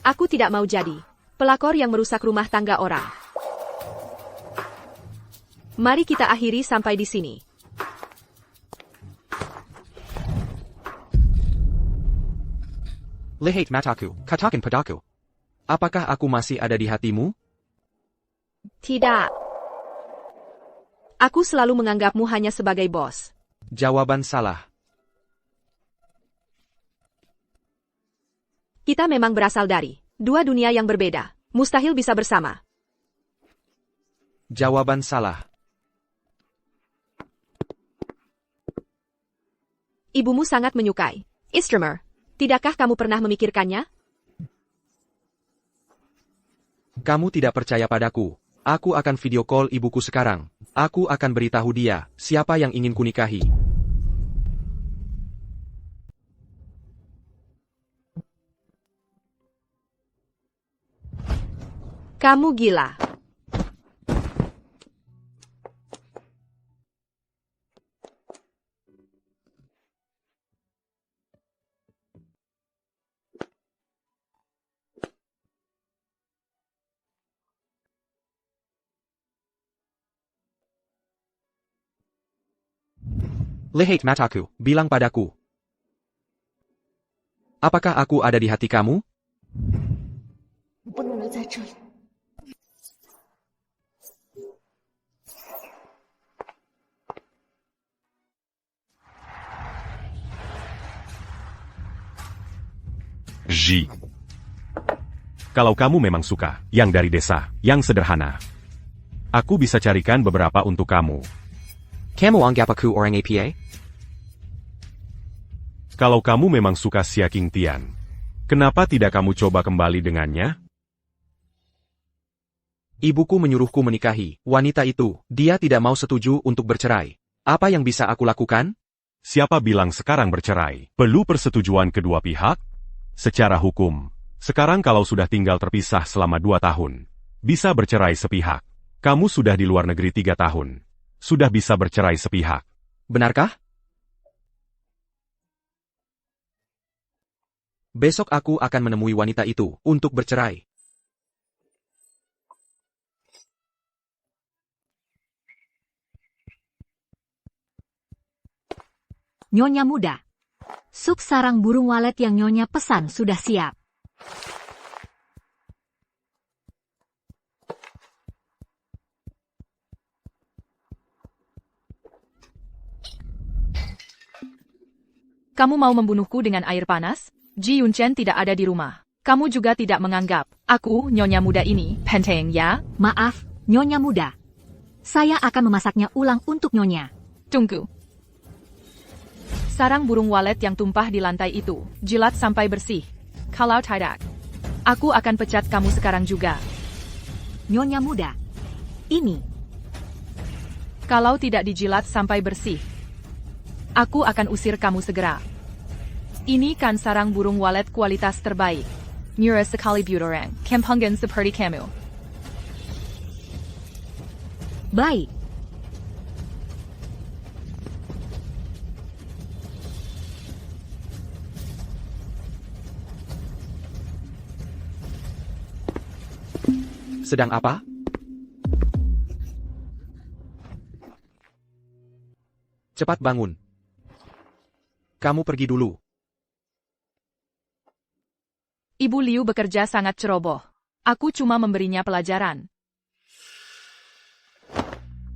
Aku tidak mau jadi pelakor yang merusak rumah tangga orang. Mari kita akhiri sampai di sini. Lihat mataku, katakan padaku. Apakah aku masih ada di hatimu? Tidak. Aku selalu menganggapmu hanya sebagai bos. Jawaban salah. Kita memang berasal dari 2 dunia yang berbeda. Mustahil bisa bersama. Jawaban salah. Ibumu sangat menyukai Istremer. Tidakkah kamu pernah memikirkannya? Kamu tidak percaya padaku. Aku akan video call ibuku sekarang. Aku akan beritahu dia siapa yang ingin kunikahi. Kamu gila. Lihat mataku, bilang padaku. Apakah aku ada di hati kamu? 不能留在这里。 Ji. Kalau kamu memang suka, yang dari desa, yang sederhana. Aku bisa carikan beberapa untuk kamu. Kamu anggap aku orang APA? Kalau kamu memang suka Xia Qingtian, kenapa tidak kamu coba kembali dengannya? Ibuku menyuruhku menikahi wanita itu. Dia tidak mau setuju untuk bercerai. Apa yang bisa aku lakukan? Siapa bilang sekarang bercerai? Perlu persetujuan kedua pihak? Secara hukum, sekarang kalau sudah tinggal terpisah selama 2 tahun, bisa bercerai sepihak. Kamu sudah di luar negeri 3 tahun. Sudah bisa bercerai sepihak. Benarkah? Besok aku akan menemui wanita itu untuk bercerai. Nyonya muda. Sup sarang burung walet yang Nyonya pesan sudah siap. Kamu mau membunuhku dengan air panas? Ji Yunchen tidak ada di rumah. Kamu juga tidak menganggap aku, Nyonya muda ini, penting ya? Maaf, Nyonya muda. Saya akan memasaknya ulang untuk Nyonya. Tunggu. Sarang burung walet yang tumpah di lantai itu, jilat sampai bersih. Kalau tidak, aku akan pecat kamu sekarang juga. Nyonya muda. Ini. Kalau tidak dijilat sampai bersih, aku akan usir kamu segera. Ini kan sarang burung walet kualitas terbaik. Murah sekali orang, kempungan seperti kamu. Baik. Sedang apa? Cepat bangun. Kamu pergi dulu. Ibu Liu bekerja sangat ceroboh. Aku cuma memberinya pelajaran.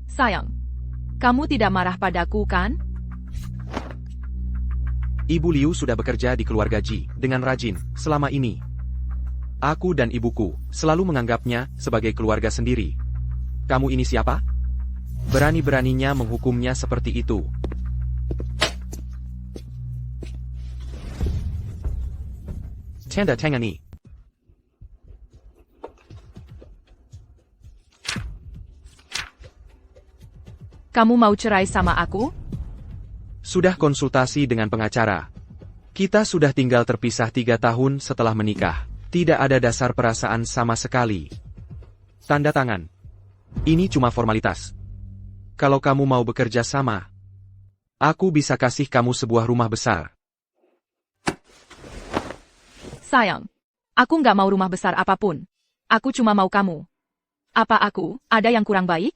Sayang, kamu tidak marah padaku kan? Ibu Liu sudah bekerja di keluarga Ji dengan rajin selama ini. Aku dan ibuku selalu menganggapnya sebagai keluarga sendiri. Kamu ini siapa? Berani-beraninya menghukumnya seperti itu. Tanda tangani. Kamu mau cerai sama aku? Sudah konsultasi dengan pengacara. Kita sudah tinggal terpisah 3 tahun setelah menikah. Tidak ada dasar perasaan sama sekali. Tanda tangan. Ini cuma formalitas. Kalau kamu mau bekerja sama, aku bisa kasih kamu sebuah rumah besar. Sayang, aku nggak mau rumah besar apapun. Aku cuma mau kamu. Apa aku ada yang kurang baik?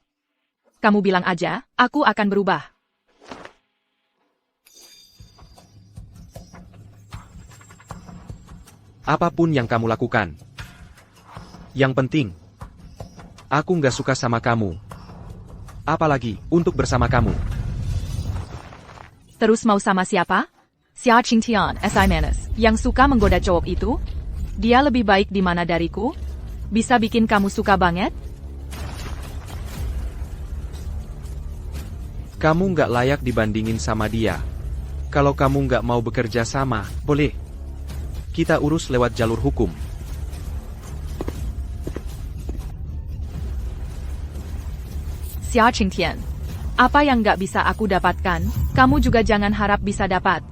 Kamu bilang aja, aku akan berubah. Apapun yang kamu lakukan. Yang penting, aku nggak suka sama kamu. Apalagi untuk bersama kamu. Terus mau sama siapa? Xia Qingtian, SI Manis, yang suka menggoda cowok itu? Dia lebih baik di mana dariku? Bisa bikin kamu suka banget? Kamu nggak layak dibandingin sama dia. Kalau kamu nggak mau bekerja sama, boleh. Kita urus lewat jalur hukum. Xia Qingtian, apa yang nggak bisa aku dapatkan, kamu juga jangan harap bisa dapat.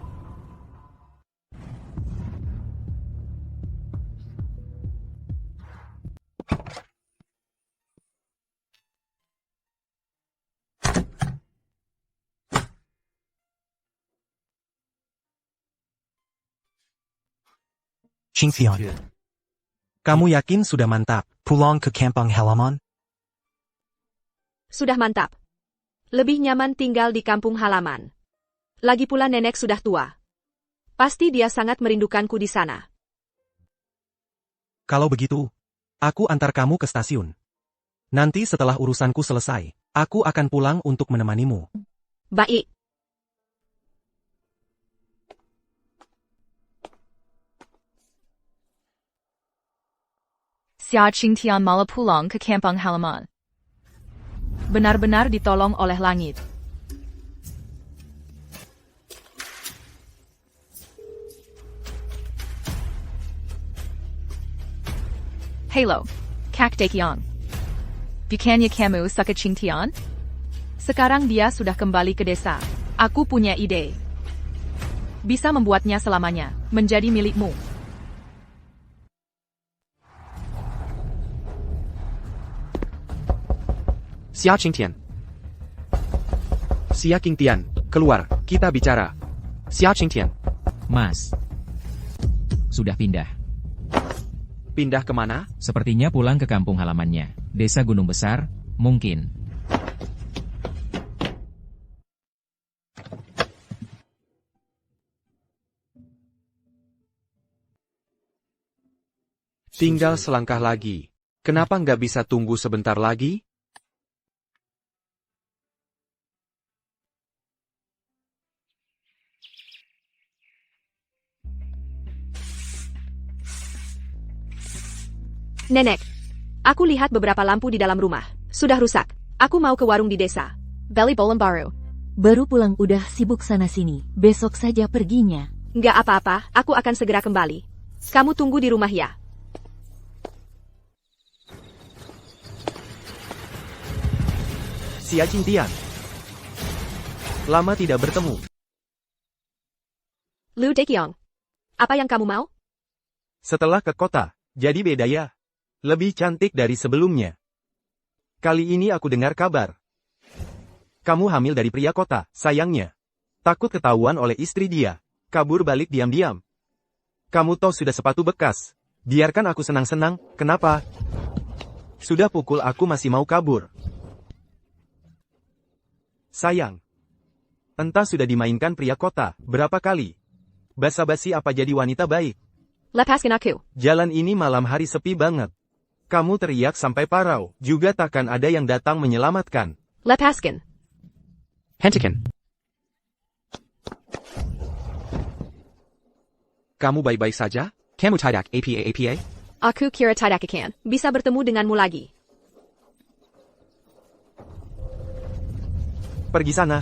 Qingtian. Kamu yakin sudah mantap pulang ke kampung halaman? Sudah mantap. Lebih nyaman tinggal di kampung halaman. Lagi pula nenek sudah tua. Pasti dia sangat merindukanku di sana. Kalau begitu, aku antar kamu ke stasiun. Nanti setelah urusanku selesai, aku akan pulang untuk menemanimu. Baik. Xia Qingtian malah pulang ke kampung halaman. Benar-benar ditolong oleh langit. Halo, Kak Daekyong. Bukannya kamu suka Qingtian? Sekarang dia sudah kembali ke desa. Aku punya ide. Bisa membuatnya selamanya menjadi milikmu. Xia Qingtian. Xia Qingtian, keluar, kita bicara. Xia Qingtian. Mas. Sudah pindah. Pindah kemana? Sepertinya pulang ke kampung halamannya. Desa Gunung Besar, mungkin. Tinggal selangkah lagi. Kenapa nggak bisa tunggu sebentar lagi? Nenek, aku lihat beberapa lampu di dalam rumah. Sudah rusak. Aku mau ke warung di desa. Beli bolam baru. Baru pulang udah sibuk sana-sini. Besok saja perginya. Nggak apa-apa, aku akan segera kembali. Kamu tunggu di rumah ya. Xia Qingtian. Lama tidak bertemu. Liu Daekyong. Apa yang kamu mau? Setelah ke kota, jadi beda ya. Lebih cantik dari sebelumnya. Kali ini aku dengar kabar. Kamu hamil dari pria kota, sayangnya. Takut ketahuan oleh istri dia. Kabur balik diam-diam. Kamu tahu sudah sepatu bekas. Biarkan aku senang-senang, kenapa? Sudah pukul aku masih mau kabur. Sayang. Entah sudah dimainkan pria kota, berapa kali. Basa-basi apa jadi wanita baik. Lepaskan aku. Jalan ini malam hari sepi banget. Kamu teriak sampai parau, juga takkan ada yang datang menyelamatkan. Lepaskan. Hentikan. Kamu baik-baik saja? Kamu tidak apa-apa? Aku kira tidak akan bisa bertemu denganmu lagi. Pergi sana.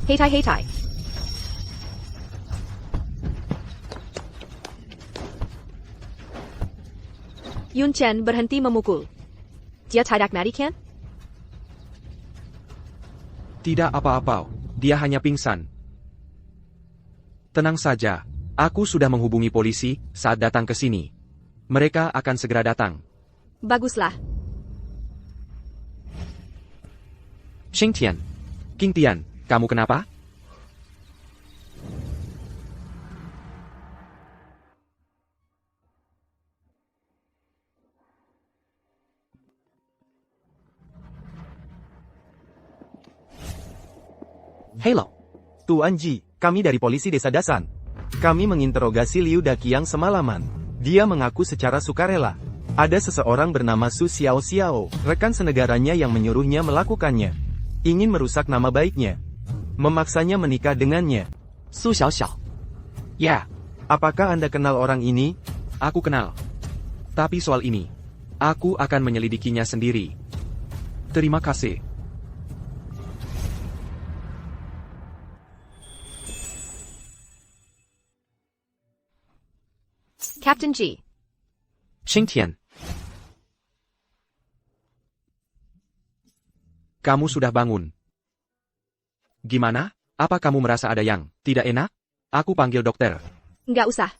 Heitai. Yun Chen berhenti memukul. Dia tidak mati kan? Tidak apa-apa, dia hanya pingsan. Tenang saja, aku sudah menghubungi polisi saat datang ke sini. Mereka akan segera datang. Baguslah. Qingtian. Qingtian, kamu kenapa? Halo. Tuan Ji, kami dari polisi desa Dasan. Kami menginterogasi Liu Daekyong semalaman. Dia mengaku secara sukarela. Ada seseorang bernama Su Xiao, rekan senegaranya yang menyuruhnya melakukannya. Ingin merusak nama baiknya. Memaksanya menikah dengannya. Su Xiao. Ya. Apakah Anda kenal orang ini? Aku kenal. Tapi soal ini, aku akan menyelidikinya sendiri. Terima kasih. Captain Ji. Qingtian. Kamu sudah bangun. Gimana? Apa kamu merasa ada yang tidak enak? Aku panggil dokter. Nggak usah.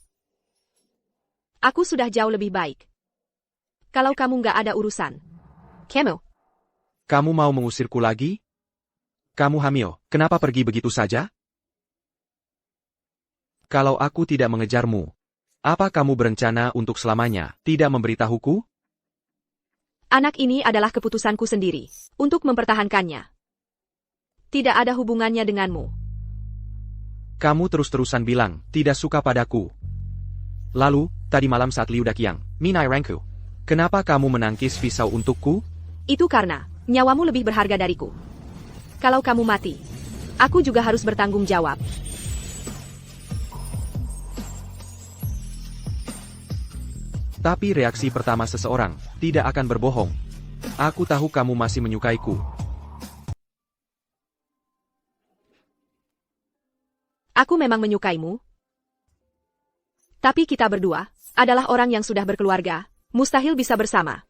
Aku sudah jauh lebih baik. Kalau kamu nggak ada urusan. Kamu mau mengusirku lagi? Kamu hamil, kenapa pergi begitu saja? Kalau aku tidak mengejarmu, apa kamu berencana untuk selamanya tidak memberitahuku? Anak ini adalah keputusanku sendiri, untuk mempertahankannya. Tidak ada hubungannya denganmu. Kamu terus-terusan bilang, tidak suka padaku. Lalu, tadi malam saat Liu Daqiang, Minai Rangku. Kenapa kamu menangkis pisau untukku? Itu karena, nyawamu lebih berharga dariku. Kalau kamu mati, aku juga harus bertanggung jawab. Tapi reaksi pertama seseorang, tidak akan berbohong. Aku tahu kamu masih menyukaiku. Aku memang menyukaimu. Tapi kita berdua, adalah orang yang sudah berkeluarga, mustahil bisa bersama.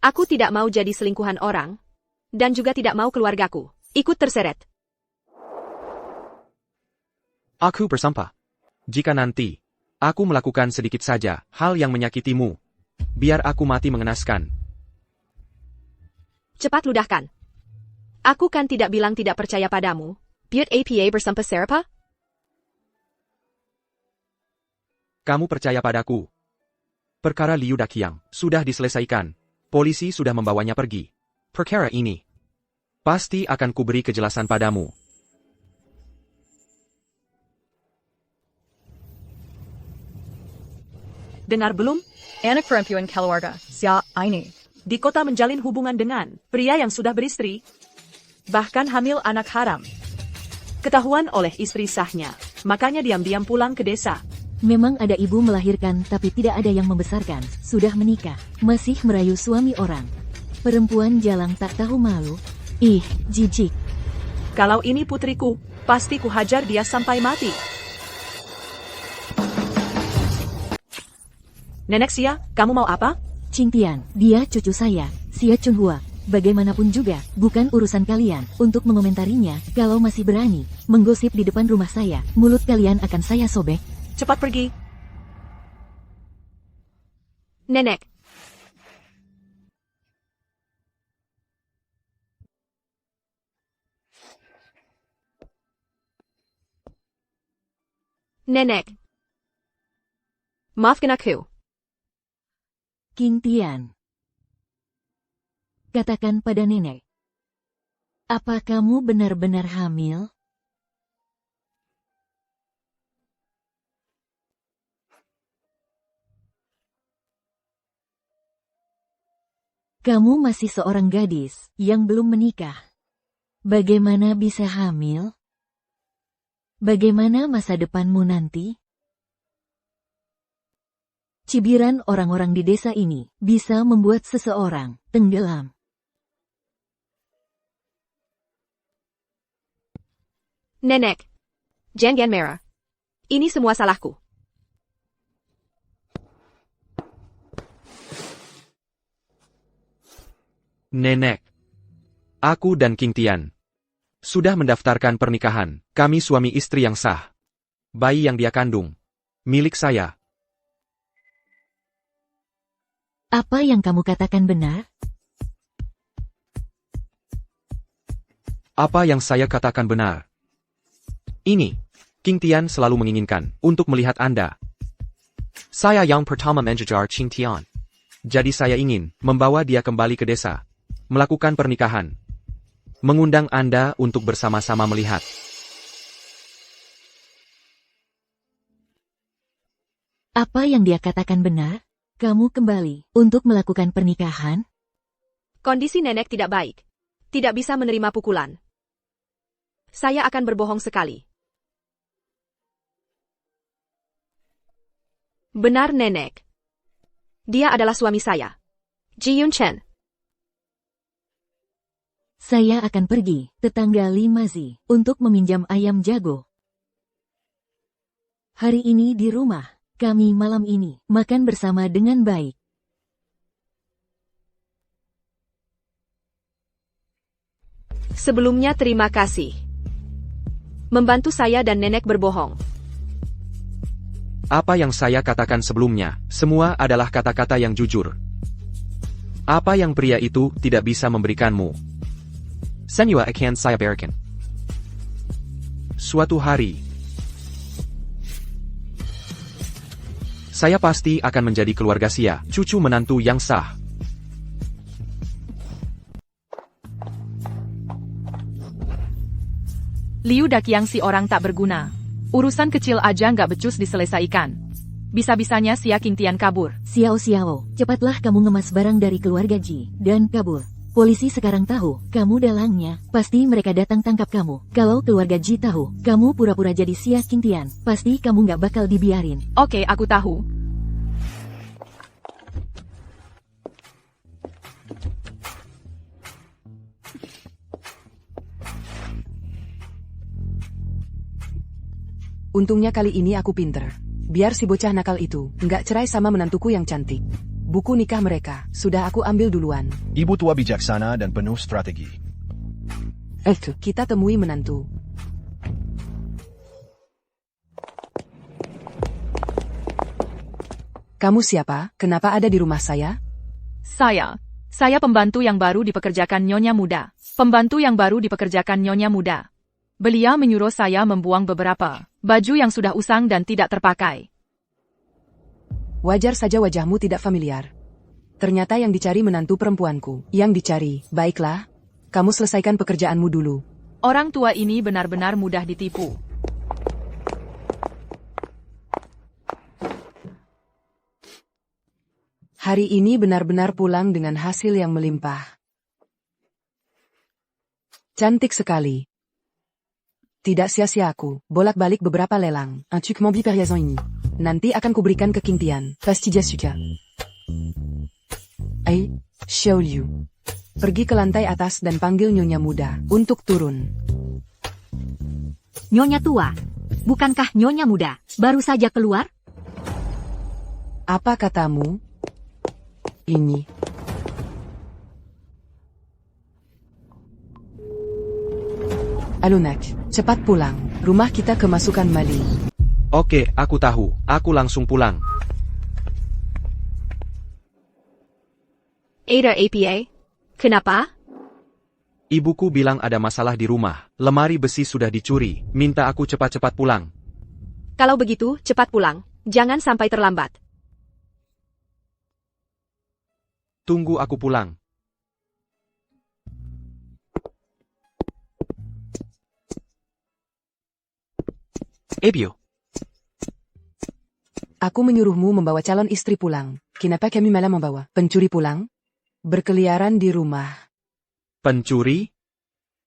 Aku tidak mau jadi selingkuhan orang, dan juga tidak mau keluargaku ikut terseret. Aku bersumpah. Jika nanti, aku melakukan sedikit saja hal yang menyakitimu, biar aku mati mengenaskan. Cepat ludahkan. Aku kan tidak bilang tidak percaya padamu. Buat apa bersumpah serapa? Kamu percaya padaku. Perkara Liu Daqiang sudah diselesaikan. Polisi sudah membawanya pergi. Perkara ini pasti akan kuberi kejelasan padamu. Dengar belum? Anak perempuan keluarga, siapa ini? Di kota menjalin hubungan dengan pria yang sudah beristri, bahkan hamil anak haram. Ketahuan oleh istri sahnya, makanya diam-diam pulang ke desa. Memang ada ibu melahirkan tapi tidak ada yang membesarkan, sudah menikah, masih merayu suami orang. Perempuan jalang tak tahu malu. Ih, jijik. Kalau ini putriku, pasti ku hajar dia sampai mati. Nenek Xia, kamu mau apa? Qingtian, dia cucu saya, Xia Chunhua. Bagaimanapun juga, bukan urusan kalian untuk mengomentarinya. Kalau masih berani menggosip di depan rumah saya, mulut kalian akan saya sobek. Cepat pergi. Nenek. Nenek. Maafkan aku. Qingtian. Katakan pada nenek. Apa kamu benar-benar hamil? Kamu masih seorang gadis yang belum menikah. Bagaimana bisa hamil? Bagaimana masa depanmu nanti? Cibiran orang-orang di desa ini bisa membuat seseorang tenggelam. Nenek. Jangan merah. Ini semua salahku. Nenek. Aku dan Qingtian sudah mendaftarkan pernikahan. Kami suami istri yang sah. Bayi yang dia kandung milik saya. Apa yang kamu katakan benar? Apa yang saya katakan benar? Ini, Qingtian selalu menginginkan untuk melihat Anda. Saya yang pertama mengejar Qingtian. Jadi saya ingin membawa dia kembali ke desa, melakukan pernikahan, mengundang Anda untuk bersama-sama melihat. Apa yang dia katakan benar? Kamu kembali untuk melakukan pernikahan? Kondisi nenek tidak baik. Tidak bisa menerima pukulan. Saya akan berbohong sekali. Benar nenek. Dia adalah suami saya. Ji Yun Chen. Saya akan pergi ke tangga 5 Zi untuk meminjam ayam jago. Hari ini di rumah, kami malam ini makan bersama dengan baik. Sebelumnya terima kasih. Membantu saya dan nenek berbohong. Apa yang saya katakan sebelumnya, semua adalah kata-kata yang jujur. Apa yang pria itu tidak bisa memberikanmu. Semua akan saya berikan. Suatu hari, saya pasti akan menjadi keluarga Xia, cucu menantu yang sah. Liu Daqiang si orang tak berguna. Urusan kecil aja nggak becus diselesaikan. Bisa-bisanya Xia Qingtian kabur. Xiao, cepatlah kamu ngemas barang dari keluarga Ji, dan kabur. Polisi sekarang tahu, kamu dalangnya, pasti mereka datang tangkap kamu. Kalau keluarga Ji tahu, kamu pura-pura jadi Xia Qingtian, pasti kamu nggak bakal dibiarin. Oke, aku tahu. Untungnya kali ini aku pinter. Biar si bocah nakal itu nggak cerai sama menantuku yang cantik. Buku nikah mereka sudah aku ambil duluan. Ibu tua bijaksana dan penuh strategi. Kita temui menantu. Kamu siapa? Kenapa ada di rumah saya? Saya pembantu yang baru dipekerjakan Nyonya Muda. Pembantu yang baru dipekerjakan Nyonya Muda. Beliau menyuruh saya membuang beberapa baju yang sudah usang dan tidak terpakai. Wajar saja wajahmu tidak familiar. Ternyata yang dicari menantu perempuanku. Yang dicari, baiklah. Kamu selesaikan pekerjaanmu dulu. Orang tua ini benar-benar mudah ditipu. Hari ini benar-benar pulang dengan hasil yang melimpah. Cantik sekali. Tidak sia-sia aku, bolak-balik beberapa lelang. Un truc mambi periazon ini. Nanti akan kuberikan ke Qingtian. Pasti dia suka. Xiao Liu. Pergi ke lantai atas dan panggil Nyonya Muda untuk turun. Nyonya tua. Bukankah Nyonya Muda baru saja keluar? Apa katamu? Ini. Alunak, cepat pulang. Rumah kita kemasukan maling. Oke, aku tahu. Aku langsung pulang. Ada APA? Kenapa? Ibuku bilang ada masalah di rumah. Lemari besi sudah dicuri. Minta aku cepat-cepat pulang. Kalau begitu, cepat pulang. Jangan sampai terlambat. Tunggu aku pulang. Ebio. Aku menyuruhmu membawa calon istri pulang. Kenapa kami malah membawa pencuri pulang? Berkeliaran di rumah. Pencuri?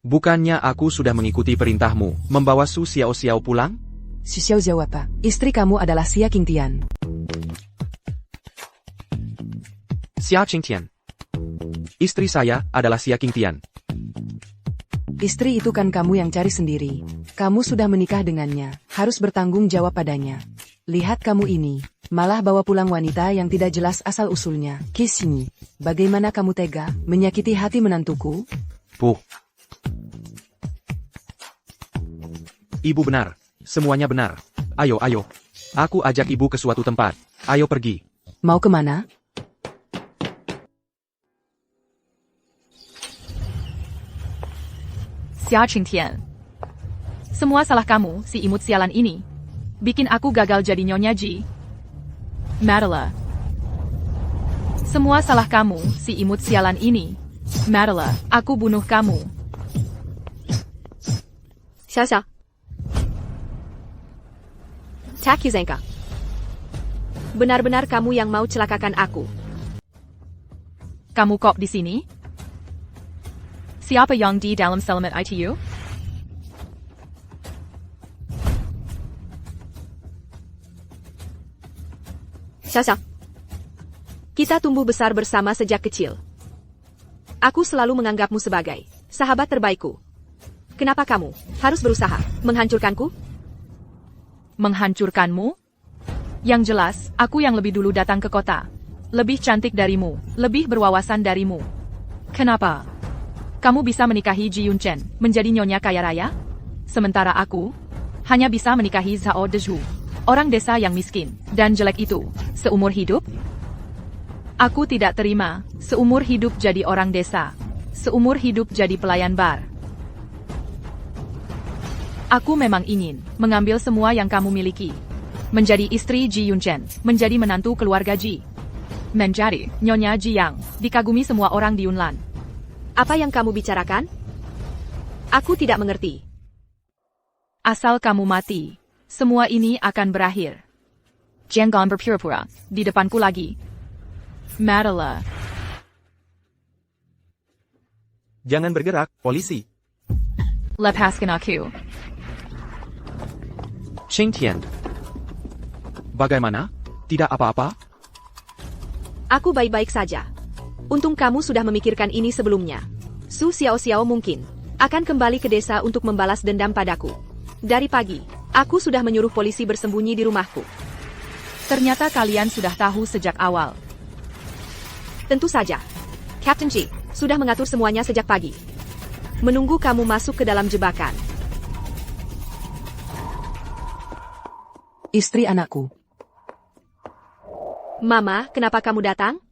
Bukannya aku sudah mengikuti perintahmu, membawa Su Xiao pulang? Su Xiao apa? Istri kamu adalah Xia Qingtian. Xia Qingtian. Istri saya adalah Xia Qingtian. Istri itu kan kamu yang cari sendiri. Kamu sudah menikah dengannya, harus bertanggung jawab padanya. Lihat kamu ini, malah bawa pulang wanita yang tidak jelas asal-usulnya. Kesini, bagaimana kamu tega menyakiti hati menantuku? Puh. Ibu benar, semuanya benar. Ayo. Aku ajak ibu ke suatu tempat. Ayo pergi. Mau kemana? Xia Qingtian. Semua salah kamu, si imut sialan ini. Bikin aku gagal jadi Nyonya Ji. Madela. Semua salah kamu, si imut sialan ini. Madela, aku bunuh kamu. Xia. Takizenka. Benar-benar kamu yang mau celakakan aku. Kamu kok di sini? Siapa yang di dalam selamat ITU? Xia. Kita tumbuh besar bersama sejak kecil. Aku selalu menganggapmu sebagai sahabat terbaikku. Kenapa kamu harus berusaha menghancurkanku? Menghancurkanmu? Yang jelas, aku yang lebih dulu datang ke kota. Lebih cantik darimu, lebih berwawasan darimu. Kenapa? Kamu bisa menikahi Ji Yunchen, menjadi nyonya kaya raya? Sementara aku, hanya bisa menikahi Zhao Dezhu, orang desa yang miskin, dan jelek itu, seumur hidup? Aku tidak terima, seumur hidup jadi orang desa, seumur hidup jadi pelayan bar. Aku memang ingin mengambil semua yang kamu miliki. Menjadi istri Ji Yunchen, menjadi menantu keluarga Ji. Menjadi Nyonya Ji yang dikagumi semua orang di Yunlan. Apa yang kamu bicarakan? Aku tidak mengerti. Asal kamu mati, semua ini akan berakhir. Jangan berpura-pura, di depanku lagi. Madala. Jangan bergerak, polisi. Lepaskan aku. Qingtian. Bagaimana? Tidak apa-apa? Aku baik-baik saja. Untung kamu sudah memikirkan ini sebelumnya. Su Xiao mungkin akan kembali ke desa untuk membalas dendam padaku. Dari pagi, aku sudah menyuruh polisi bersembunyi di rumahku. Ternyata kalian sudah tahu sejak awal. Tentu saja. Captain Ji sudah mengatur semuanya sejak pagi. Menunggu kamu masuk ke dalam jebakan. Istri anakku. Mama, kenapa kamu datang?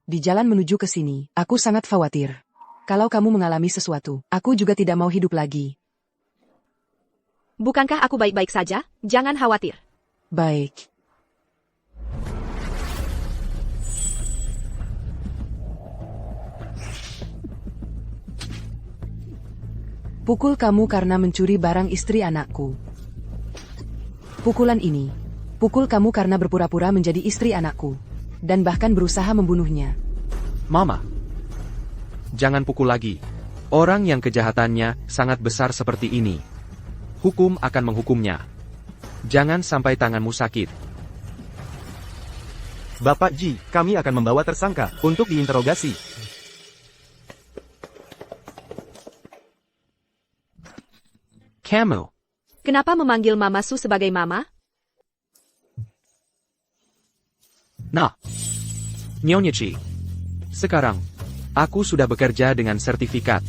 Di jalan menuju ke sini, aku sangat khawatir. Kalau kamu mengalami sesuatu, aku juga tidak mau hidup lagi. Bukankah aku baik-baik saja? Jangan khawatir. Baik. Pukul kamu karena mencuri barang istri anakku. Pukulan ini. Pukul kamu karena berpura-pura menjadi istri anakku. Dan bahkan berusaha membunuhnya. Mama. Jangan pukul lagi. Orang yang kejahatannya sangat besar seperti ini. Hukum akan menghukumnya. Jangan sampai tanganmu sakit. Bapak Ji, kami akan membawa tersangka untuk diinterogasi. Kamu. Kenapa memanggil Mama Su sebagai Mama? Nah. Nyonya Chi. Sekarang, aku sudah bekerja dengan sertifikat.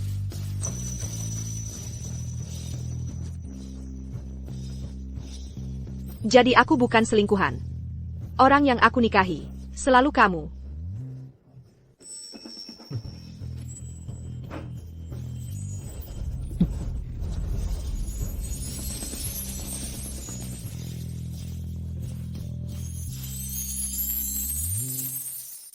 Jadi aku bukan selingkuhan. Orang yang aku nikahi, selalu kamu,